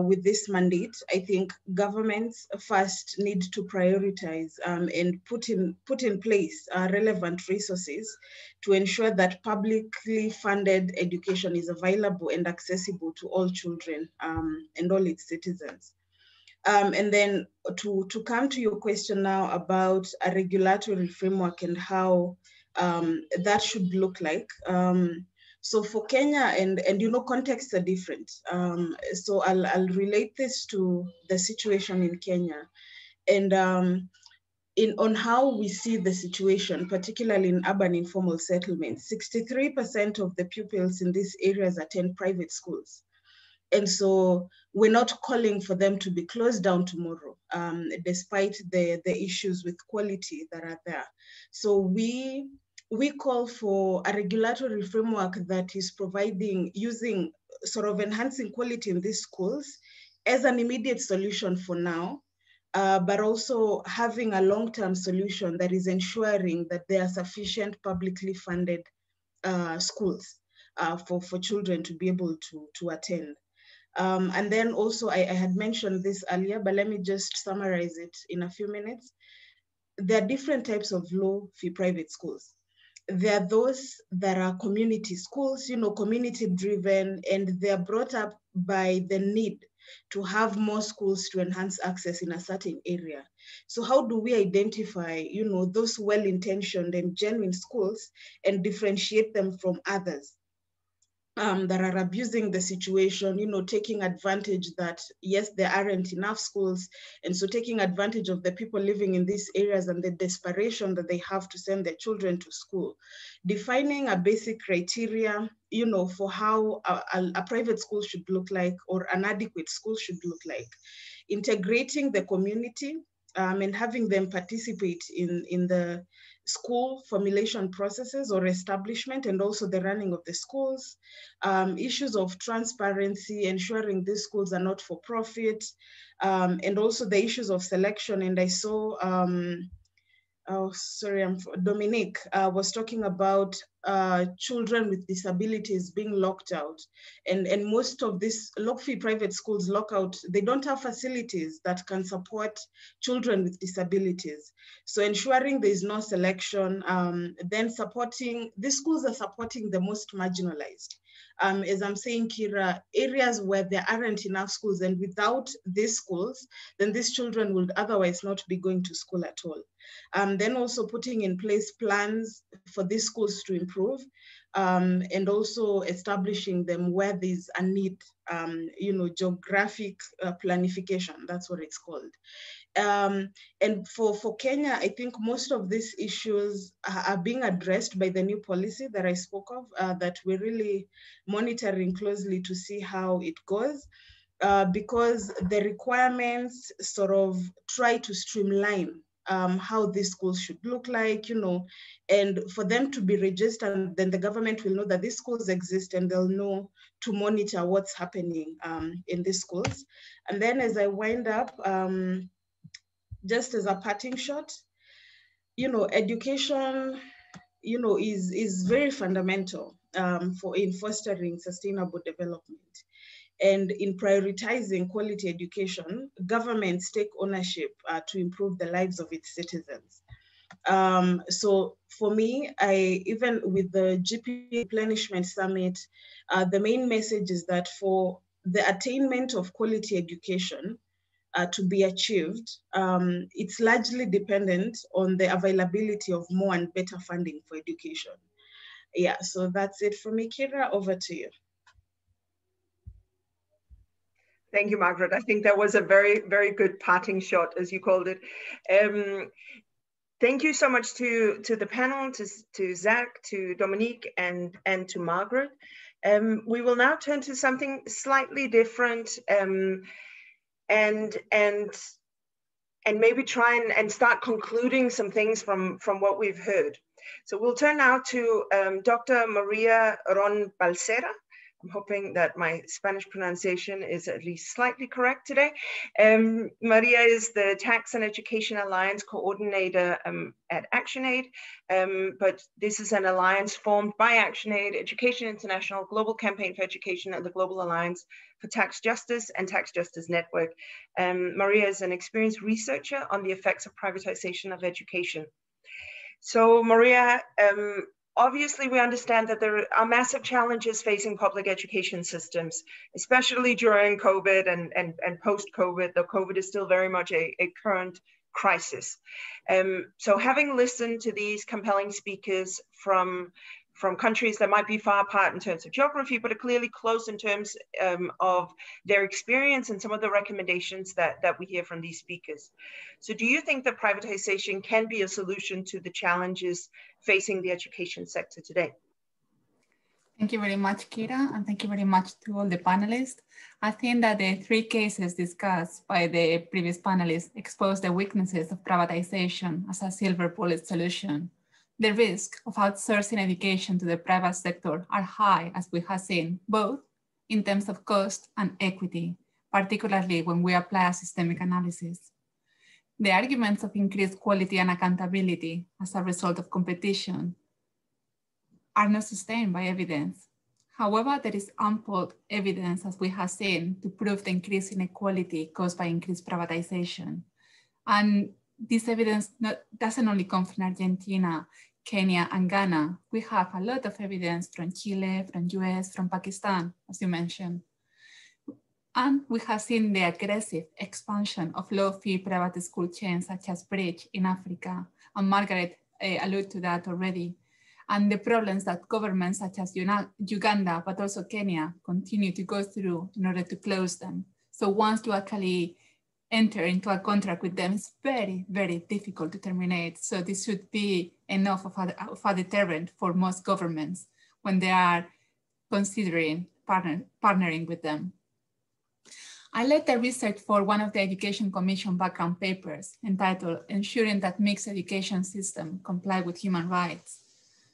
Speaker 3: with this mandate, I think governments first need to prioritize and put in place relevant resources to ensure that publicly funded education is available and accessible to all children and all its citizens. And then to come to your question now about a regulatory framework and how that should look like. So for Kenya, and contexts are different. So I'll relate this to the situation in Kenya, and on how we see the situation, particularly in urban informal settlements. 63% of the pupils in these areas attend private schools. And so we're not calling for them to be closed down tomorrow, despite the issues with quality that are there. So we call for a regulatory framework that is using enhancing quality in these schools as an immediate solution for now, but also having a long-term solution that is ensuring that there are sufficient publicly funded schools for children to be able to attend. And then also, I had mentioned this earlier, but let me just summarize it in a few minutes. There are different types of low-fee private schools. there are those that are community schools, community driven, and they're brought up by the need to have more schools to enhance access in a certain area. So how do we identify, those well-intentioned and genuine schools and differentiate them from others that are abusing the situation, taking advantage that, yes, there aren't enough schools. And so taking advantage of the people living in these areas and the desperation that they have to send their children to school. Defining a basic criteria, for how a private school should look like, or an adequate school should look like. Integrating the community and having them participate in the school formulation processes or establishment, and also the running of the schools. Issues of transparency, ensuring these schools are not for profit, and also the issues of selection. And I saw, Dominique was talking about children with disabilities being locked out. And most of these low-fee private schools lock out, they don't have facilities that can support children with disabilities. So ensuring there is no selection, then supporting, these schools are supporting the most marginalized. As I'm saying, Kira, areas where there aren't enough schools, and without these schools, then these children would otherwise not be going to school at all. Then also putting in place plans for these schools to improve, and also establishing them where there's a need, geographic planification, that's what it's called. And for Kenya, I think most of these issues are being addressed by the new policy that I spoke of, that we're really monitoring closely to see how it goes, because the requirements sort of try to streamline how these schools should look like, and for them to be registered, then the government will know that these schools exist, and they'll know to monitor what's happening in these schools. And then as I wind up, just as a parting shot, education, is very fundamental in fostering sustainable development. And in prioritizing quality education, governments take ownership to improve the lives of its citizens. So for me, even with the GP Replenishment Summit, the main message is that for the attainment of quality education to be achieved, it's largely dependent on the availability of more and better funding for education. Yeah, so that's it for me. Kira, over to you.
Speaker 1: Thank you, Margaret. I think that was a very, very good parting shot, as you called it. Thank you so much to the panel, to Zach, to Dominique, and to Margaret. We will now turn to something slightly different, and maybe try and start concluding some things from what we've heard. So we'll turn now to Dr. Maria Ron Balsera. I'm hoping that my Spanish pronunciation is at least slightly correct today. Maria is the Tax and Education Alliance Coordinator at ActionAid, but this is an alliance formed by ActionAid, Education International, Global Campaign for Education, and the Global Alliance for Tax Justice and Tax Justice Network. Maria is an experienced researcher on the effects of privatization of education. So Maria, obviously, we understand that there are massive challenges facing public education systems, especially during COVID and post-COVID, though COVID is still very much a current crisis. So having listened to these compelling speakers from countries that might be far apart in terms of geography, but are clearly close in terms of their experience and some of the recommendations that we hear from these speakers. So do you think that privatization can be a solution to the challenges facing the education sector today?
Speaker 6: Thank you very much, Kira, and thank you very much to all the panelists. I think that the three cases discussed by the previous panelists expose the weaknesses of privatization as a silver bullet solution. The risk of outsourcing education to the private sector are high, as we have seen, both in terms of cost and equity, particularly when we apply a systemic analysis. The arguments of increased quality and accountability as a result of competition are not sustained by evidence. However, there is ample evidence, as we have seen, to prove the increase in inequality caused by increased privatization. And this evidence doesn't only come from Argentina. Kenya, and Ghana, we have a lot of evidence from Chile, from US, from Pakistan, as you mentioned. And we have seen the aggressive expansion of low-fee private school chains such as Bridge in Africa, and Margaret alluded to that already, and the problems that governments such as Uganda, but also Kenya, continue to go through in order to close them. So once you actually enter into a contract with them, it's very, very difficult to terminate. So this should be enough of a deterrent for most governments when they are considering partnering with them. I led the research for one of the Education Commission background papers entitled Ensuring that Mixed Education System Comply with Human Rights.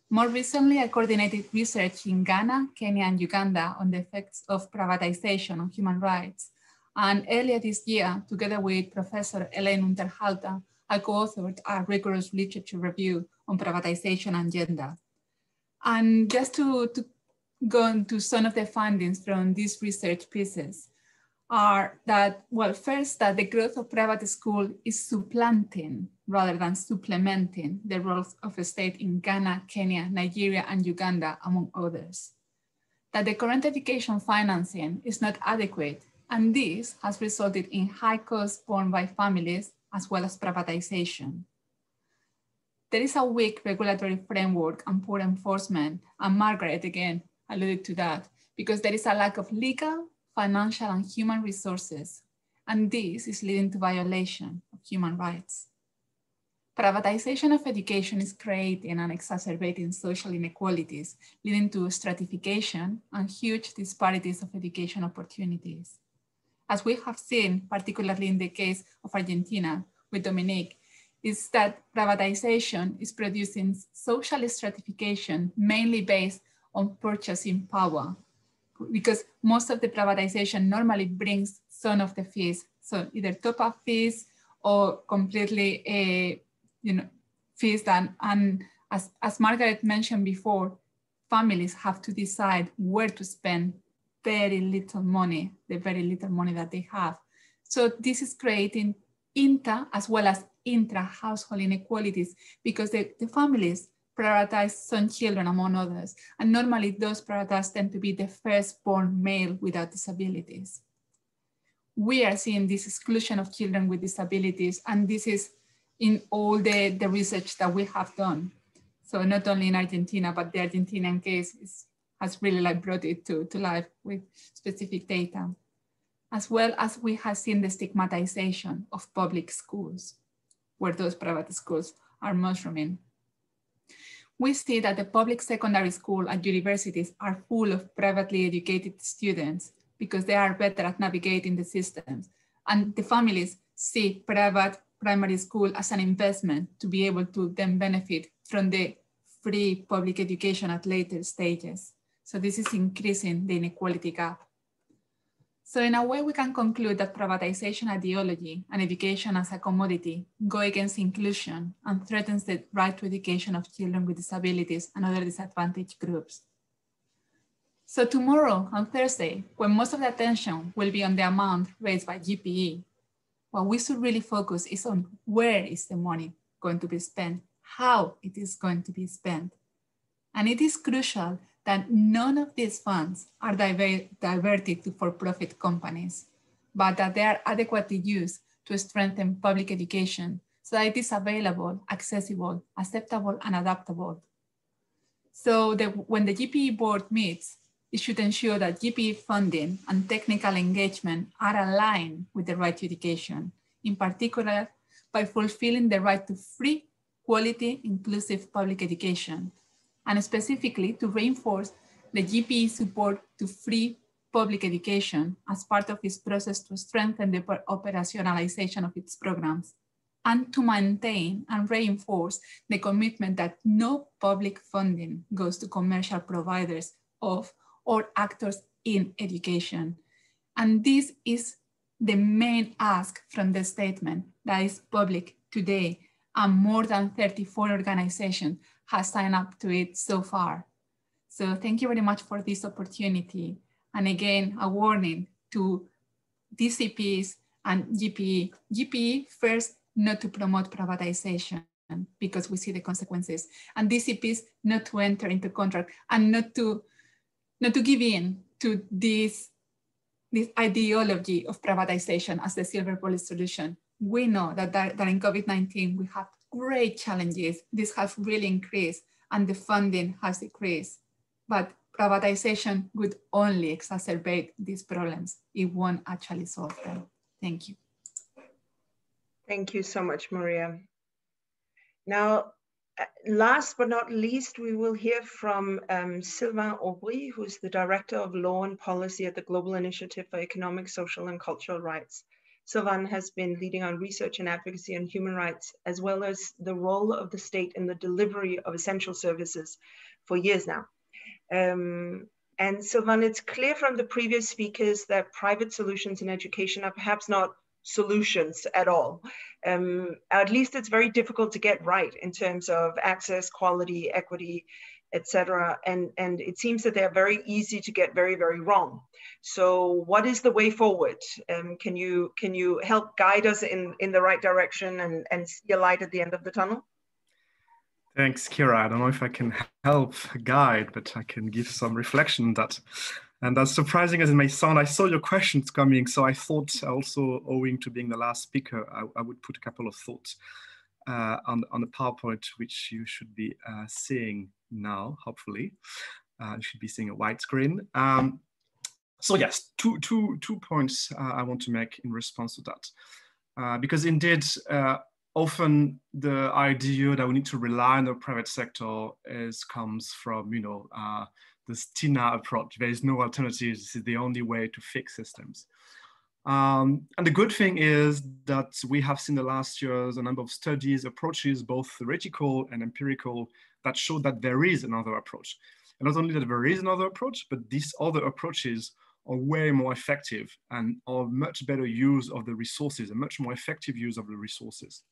Speaker 6: More recently, I coordinated research in Ghana, Kenya, and Uganda on the effects of privatization on human rights. And earlier this year, together with Professor Elaine Unterhalter, I co-authored a rigorous literature review on privatization and gender. And just to go into some of the findings from these research pieces, are that, well, first, that the growth of private school is supplanting rather than supplementing the roles of a state in Ghana, Kenya, Nigeria, and Uganda, among others. That the current education financing is not adequate, and this has resulted in high costs borne by families as well as privatization. There is a weak regulatory framework and poor enforcement, and Margaret again alluded to that, because there is a lack of legal, financial, and human resources, and this is leading to violation of human rights. Privatization of education is creating and exacerbating social inequalities, leading to stratification and huge disparities of education opportunities. As we have seen, particularly in the case of Argentina with Dominique, is that privatization is producing social stratification mainly based on purchasing power, because most of the privatization normally brings some of the fees, so either top-up fees or completely fees that, and as Margaret mentioned before, families have to decide where to spend very little money, the very little money that they have. So this is creating inter as well as intra-household inequalities, because the families prioritize some children among others, and normally those prioritized tend to be the firstborn male without disabilities. We are seeing this exclusion of children with disabilities, and this is in all the research that we have done. So not only in Argentina, but the Argentinian case has really brought it to life with specific data, as well as we have seen the stigmatization of public schools, where those private schools are mushrooming. We see that the public secondary school and universities are full of privately educated students because they are better at navigating the systems. And the families see private primary school as an investment to be able to then benefit from the free public education at later stages. So this is increasing the inequality gap. So in a way, we can conclude that privatization ideology and education as a commodity go against inclusion and threatens the right to education of children with disabilities and other disadvantaged groups. So tomorrow, on Thursday, when most of the attention will be on the amount raised by GPE, what we should really focus is on where is the money going to be spent, how it is going to be spent. And it is crucial that none of these funds are diverted to for-profit companies, but that they are adequately used to strengthen public education so that it is available, accessible, acceptable, and adaptable. So when the GPE board meets, it should ensure that GPE funding and technical engagement are aligned with the right to education, in particular by fulfilling the right to free, quality, inclusive public education, and specifically to reinforce the GPE support to free public education as part of its process to strengthen the operationalization of its programs, and to maintain and reinforce the commitment that no public funding goes to commercial providers of or actors in education. And this is the main ask from the statement that is public today, and more than 34 organizations have signed up to it so far. So thank you very much for this opportunity. And again, a warning to DCPs and GPE. GPE, first, not to promote privatization. because we see the consequences. And DCPs not to enter into contract and not to give in to this ideology of privatization as the silver bullet solution. We know that in COVID-19, we have great challenges. This has really increased and the funding has decreased. But privatization would only exacerbate these problems. It won't actually solve them. Thank you.
Speaker 1: Thank you so much, Maria. Now, last but not least, we will hear from Sylvain Aubry, who's the Director of Law and Policy at the Global Initiative for Economic, Social, and Cultural Rights. Sylvain has been leading on research and advocacy on human rights, as well as the role of the state in the delivery of essential services for years now. And Sylvain, it's clear from the previous speakers that private solutions in education are perhaps not solutions at all. At least it's very difficult to get right in terms of access, quality, equity, etc. And it seems that they're very easy to get very, very wrong. So what is the way forward? Can you help guide us in the right direction and see a light at the end of the tunnel?
Speaker 7: Thanks, Kira. I don't know if I can help guide, but I can give some reflection on that. And as surprising as it may sound, I saw your questions coming, so I thought also, owing to being the last speaker, I would put a couple of thoughts on the PowerPoint, which you should be seeing now, hopefully. You should be seeing a white screen. So yes, two points I want to make in response to that. Because indeed, often the idea that we need to rely on the private sector comes from, the Stina approach. There is no alternative. This is the only way to fix systems. And the good thing is that we have seen the last years a number of studies, approaches, both theoretical and empirical, that show that there is another approach. And not only that there is another approach, but these other approaches are way more effective and are much better use of the resources, a much more effective use of the resources.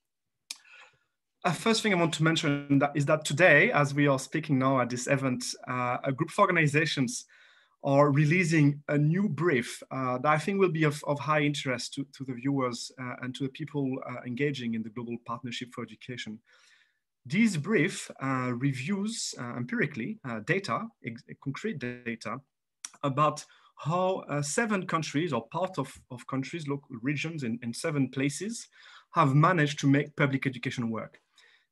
Speaker 7: First thing I want to mention is that today, as we are speaking now at this event, a group of organizations are releasing a new brief that I think will be of high interest to the viewers and to the people engaging in the Global Partnership for Education. This brief reviews empirically data, concrete data, about how 7 countries or part of countries, local regions in 7 places have managed to make public education work.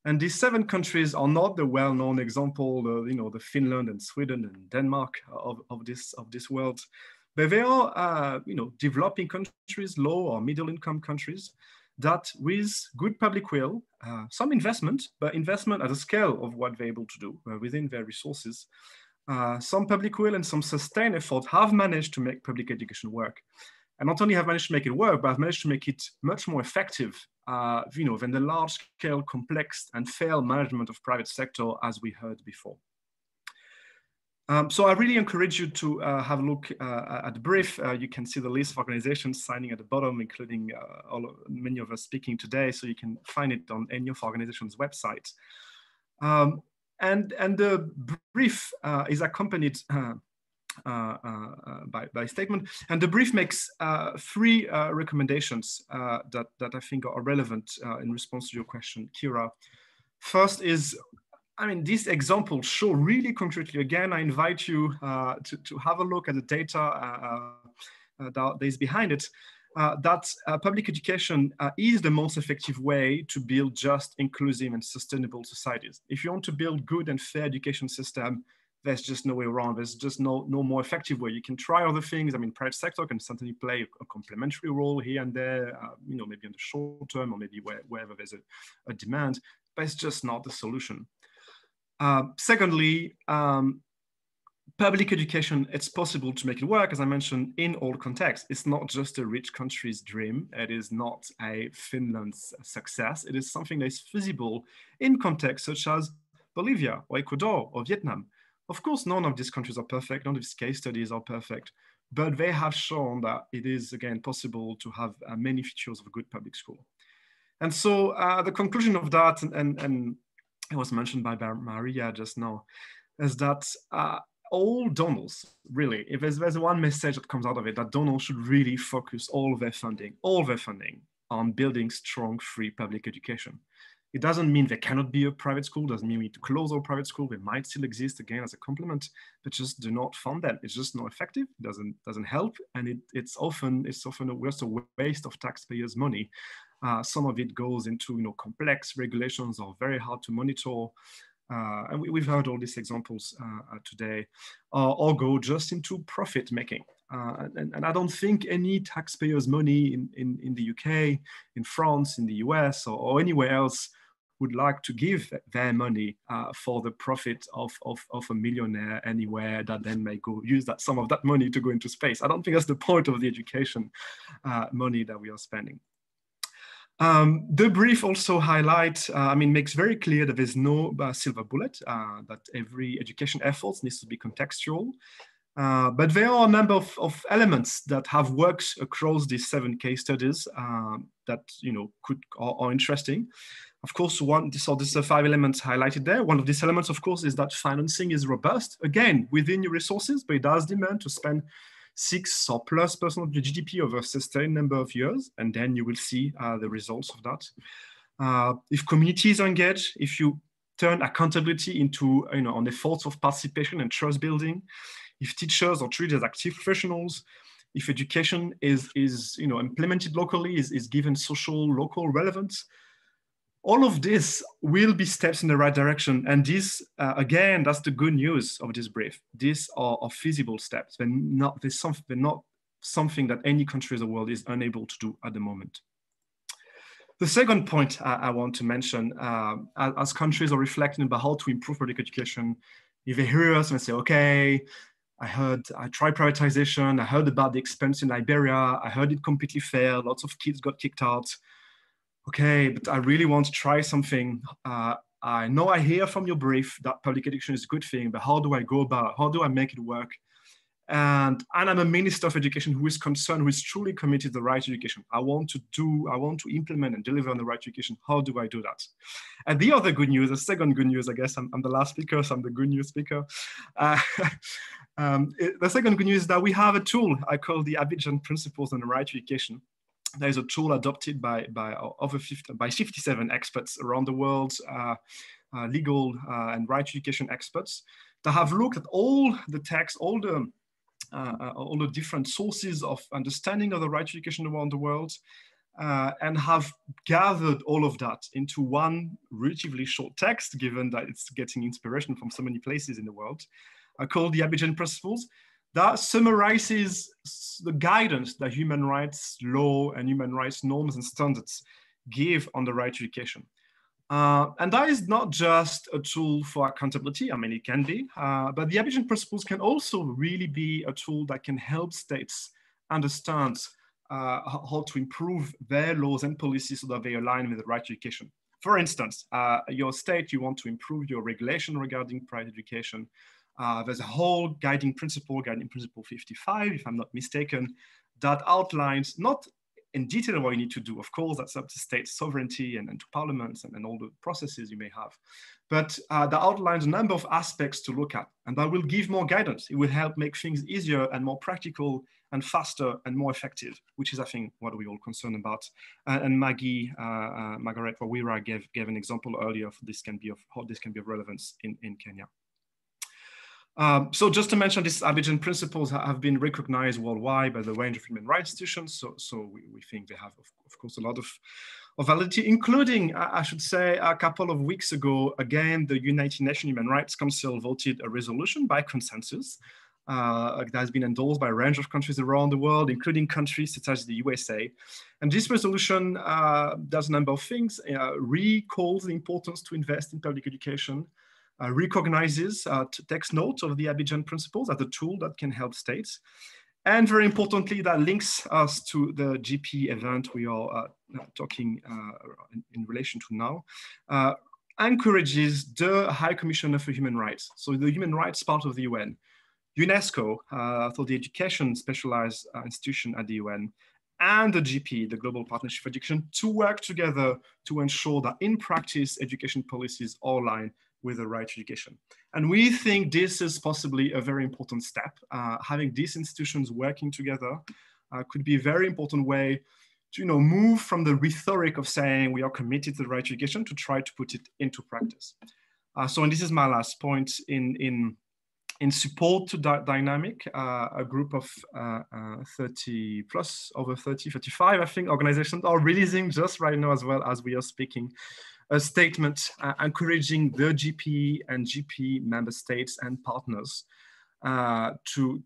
Speaker 7: And these 7 countries are not the well-known example, the Finland and Sweden and Denmark of this world, but they are, developing countries, low or middle-income countries that, with good public will, some investment, but investment at a scale of what they're able to do within their resources, some public will and some sustained effort, have managed to make public education work. And not only have managed to make it work, but have managed to make it much more effective, than the large-scale, complex, and failed management of private sector, as we heard before. So I really encourage you to have a look at the brief. You can see the list of organizations signing at the bottom, including many of us speaking today, so you can find it on any of organizations' websites. And the brief is accompanied by statement, and the brief makes 3 recommendations that I think are relevant in response to your question, Kira. First is, these examples show really concretely, again, I invite you to have a look at the data that is behind it, that public education is the most effective way to build just, inclusive, and sustainable societies. If you want to build good and fair education system, there's just no way around. There's just no more effective way. You can try other things. Private sector can certainly play a complementary role here and there, maybe in the short term, or maybe wherever there's a demand, but it's just not the solution. Secondly, public education, it's possible to make it work, as I mentioned, in all contexts. It's not just a rich country's dream. It is not a Finland's success. It is something that is feasible in contexts such as Bolivia or Ecuador or Vietnam. Of course, none of these countries are perfect, none of these case studies are perfect, but they have shown that it is, again, possible to have many features of a good public school. And so the conclusion of that, and it was mentioned by Maria just now, is that all donors, really, if there's one message that comes out of it, that donors should really focus all their funding on building strong, free public education. It doesn't mean there cannot be a private school, doesn't mean we need to close our private school. They might still exist again as a complement, but just do not fund them. It's just not effective, doesn't help, and it's often a waste of taxpayers' money. Some of it goes into complex regulations or very hard to monitor. And we've heard all these examples today, or go just into profit making. And I don't think any taxpayers' money in the UK, in France, in the US, or anywhere else would like to give their money for the profit of a millionaire anywhere that then may go use some of that money to go into space. I don't think that's the point of the education money that we are spending. The brief also highlights, makes very clear that there's no silver bullet, that every education effort needs to be contextual. But there are a number of elements that have worked across these 7 case studies that are interesting. Of course, these are 5 elements highlighted there. One of these elements, of course, is that financing is robust, again, within your resources, but it does demand to spend 6% or plus of the GDP over a sustained number of years, and then you will see the results of that. If communities are engaged, if you turn accountability into on efforts of participation and trust building, if teachers are treated as active professionals, if education is implemented locally, is given social local relevance, all of this will be steps in the right direction. And this, again, that's the good news of this brief. These are feasible steps. They're not something that any country in the world is unable to do at the moment. The second point I want to mention, as countries are reflecting about how to improve public education, if they hear us and say, okay, I tried privatization, I heard about the expense in Liberia, I heard it completely failed, lots of kids got kicked out. Okay, but I really want to try something. I know I hear from your brief that public education is a good thing, but how do I go about it? How do I make it work? And I'm a minister of education who is concerned, who is truly committed to the right education. I want to implement and deliver on the right education. How do I do that? And the other good news, the second good news, I guess I'm the last speaker, so I'm the good news speaker. The second good news is that we have a tool I call the Abidjan Principles on the right education. There is a tool adopted by 57 experts around the world, legal and right education experts, that have looked at all the texts, all the different sources of understanding of the right education around the world, and have gathered all of that into one relatively short text, given that it's getting inspiration from so many places in the world, called the Abidjan Principles. That summarizes the guidance that human rights law and human rights norms and standards give on the right to education. And that is not just a tool for accountability. I mean, it can be, but the Abidjan Principles can also really be a tool that can help states understand how to improve their laws and policies so that they align with the right to education. For instance, your state, you want to improve your regulation regarding private education. There's a whole guiding principle 55, if I'm not mistaken, that outlines not in detail what you need to do. Of course, that's up to state sovereignty and to parliaments and all the processes you may have. But that outlines a number of aspects to look at, and that will give more guidance. It will help make things easier and more practical and faster and more effective, which is, I think, what we're all concerned about. And Margaret Wawira gave an example earlier of how this can be of relevance in Kenya. So just to mention, these Abidjan Principles have been recognized worldwide by the range of human rights institutions. So we think they have, of course, a lot of validity, including, I should say, a couple of weeks ago, again, the United Nations Human Rights Council voted a resolution by consensus that has been endorsed by a range of countries around the world, including countries such as the USA. And this resolution does a number of things, recalls the importance to invest in public education, recognizes, takes note of the Abidjan Principles as a tool that can help states. And very importantly, that links us to the GP event we are talking in relation to now, encourages the High Commissioner for Human Rights, so the human rights part of the UN, UNESCO, so the education specialized institution at the UN, and the GP, the Global Partnership for Education, to work together to ensure that in practice, education policies are aligned with the right to education. And we think this is possibly a very important step. Having these institutions working together could be a very important way move from the rhetoric of saying we are committed to the right to education to try to put it into practice. And this is my last point in support to that dynamic. A group of 30 plus, over 30, 35, I think, organizations are releasing just right now, as well as we are speaking, a statement encouraging the GP and GP member states and partners to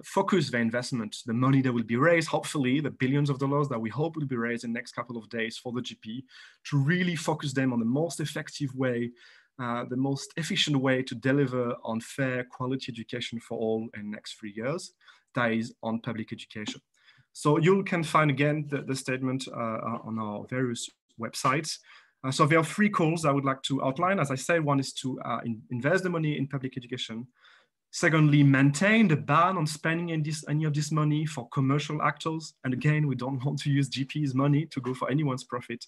Speaker 7: focus their investment, the money that will be raised, hopefully the billions of dollars that we hope will be raised in the next couple of days for the GP, to really focus them on the most effective way, the most efficient way to deliver on fair quality education for all in the next 3 years, that is on public education. So you can find again the statement on our various websites. So there are 3 calls I would like to outline. As I said, one is to invest the money in public education. Secondly, maintain the ban on spending any of this money for commercial actors. And again, we don't want to use GP's money to go for anyone's profit.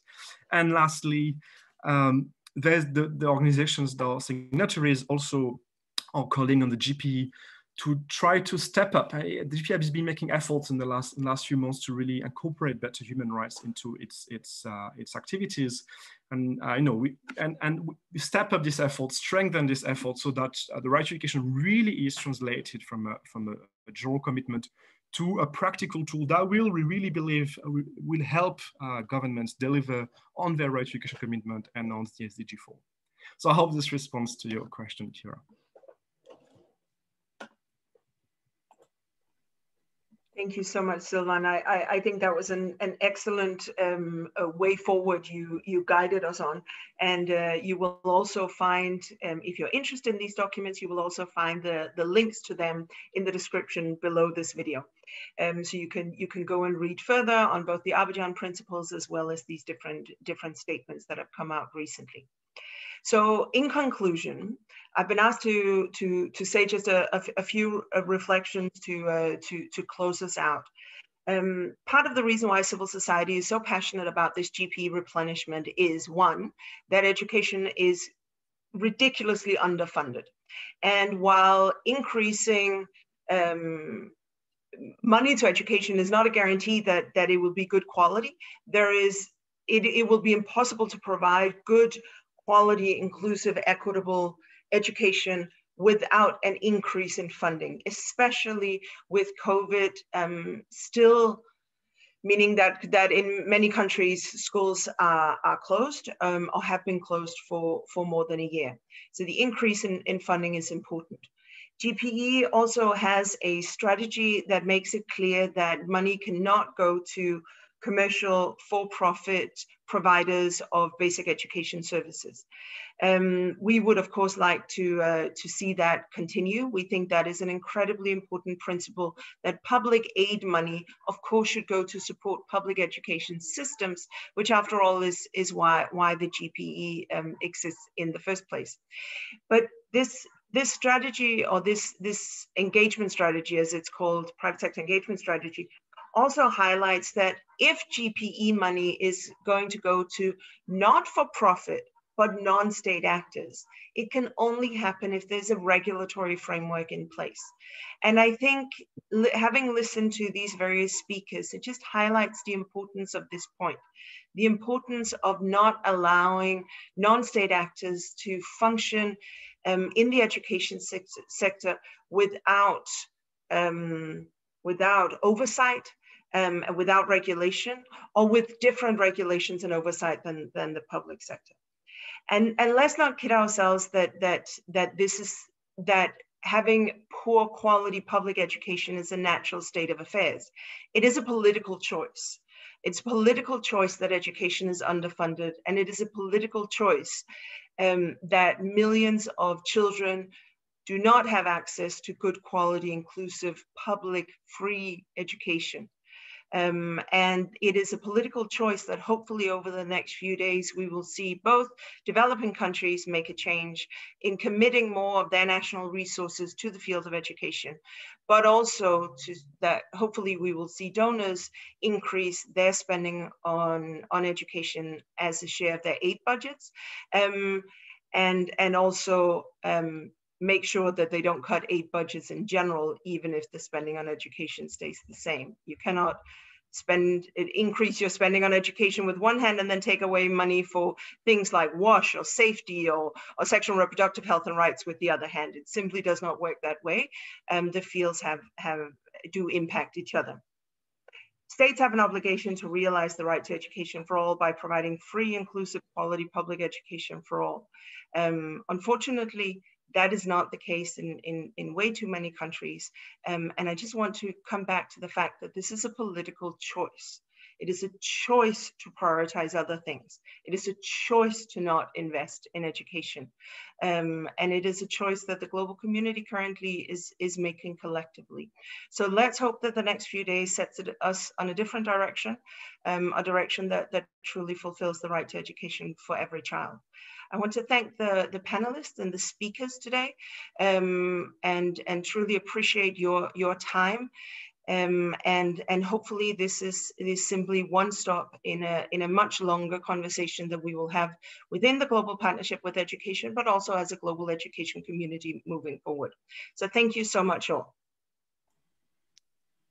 Speaker 7: And lastly, there's the organizations, the signatories also are calling on the GP to try to step up. The GP has been making efforts in the last few months to really incorporate better human rights into its activities, and we step up this effort, strengthen this effort, so that the right to education really is translated from a general commitment to a practical tool that we really believe will help governments deliver on their right to education commitment and on the SDG 4. So I hope this responds to your question, Kira.
Speaker 1: Thank you so much, Sylvain. I think that was an excellent way forward you guided us on. And you will also find, if you're interested in these documents, you will also find the links to them in the description below this video. So you can go and read further on both the Abidjan Principles as well as these different statements that have come out recently. So in conclusion, I've been asked to say just a few reflections to close us out. Part of the reason why civil society is so passionate about this GP replenishment is, one, that education is ridiculously underfunded. And while increasing money to education is not a guarantee that it will be good quality, it will be impossible to provide good quality, inclusive, equitable education without an increase in funding, especially with COVID still meaning that in many countries schools are closed or have been closed for more than a year. So the increase in funding is important. GPE also has a strategy that makes it clear that money cannot go to commercial for-profit providers of basic education services. We would, of course, like to see that continue. We think that is an incredibly important principle, that public aid money, of course, should go to support public education systems, which after all is why the GPE exists in the first place. But this strategy, or this engagement strategy, as it's called, private sector engagement strategy, also highlights that if GPE money is going to go to not-for-profit but non-state actors, it can only happen if there's a regulatory framework in place. And I think having listened to these various speakers, it just highlights the importance of this point, the importance of not allowing non-state actors to function in the education sector without oversight, without regulation, or with different regulations and oversight than the public sector. And let's not kid ourselves that having poor quality public education is a natural state of affairs. It is a political choice. It's a political choice that education is underfunded, and it is a political choice that millions of children do not have access to good quality, inclusive, public, free education. And it is a political choice that hopefully over the next few days, we will see both developing countries make a change in committing more of their national resources to the field of education, but also that hopefully we will see donors increase their spending on education as a share of their aid budgets, and also make sure that they don't cut aid budgets in general, even if the spending on education stays the same. You cannot increase your spending on education with one hand and then take away money for things like WASH or safety or sexual and reproductive health and rights with the other hand. It simply does not work that way. The fields do impact each other. States have an obligation to realize the right to education for all by providing free, inclusive, quality public education for all. Unfortunately, that is not the case in way too many countries. And I just want to come back to the fact that this is a political choice. It is a choice to prioritize other things. It is a choice to not invest in education. And it is a choice that the global community currently is making collectively. So let's hope that the next few days sets us on a different direction, a direction that truly fulfills the right to education for every child. I want to thank the panelists and the speakers today, and truly appreciate your time. And hopefully this is simply one stop in a much longer conversation that we will have within the Global Partnership with Education, but also as a global education community moving forward. So thank you so much all.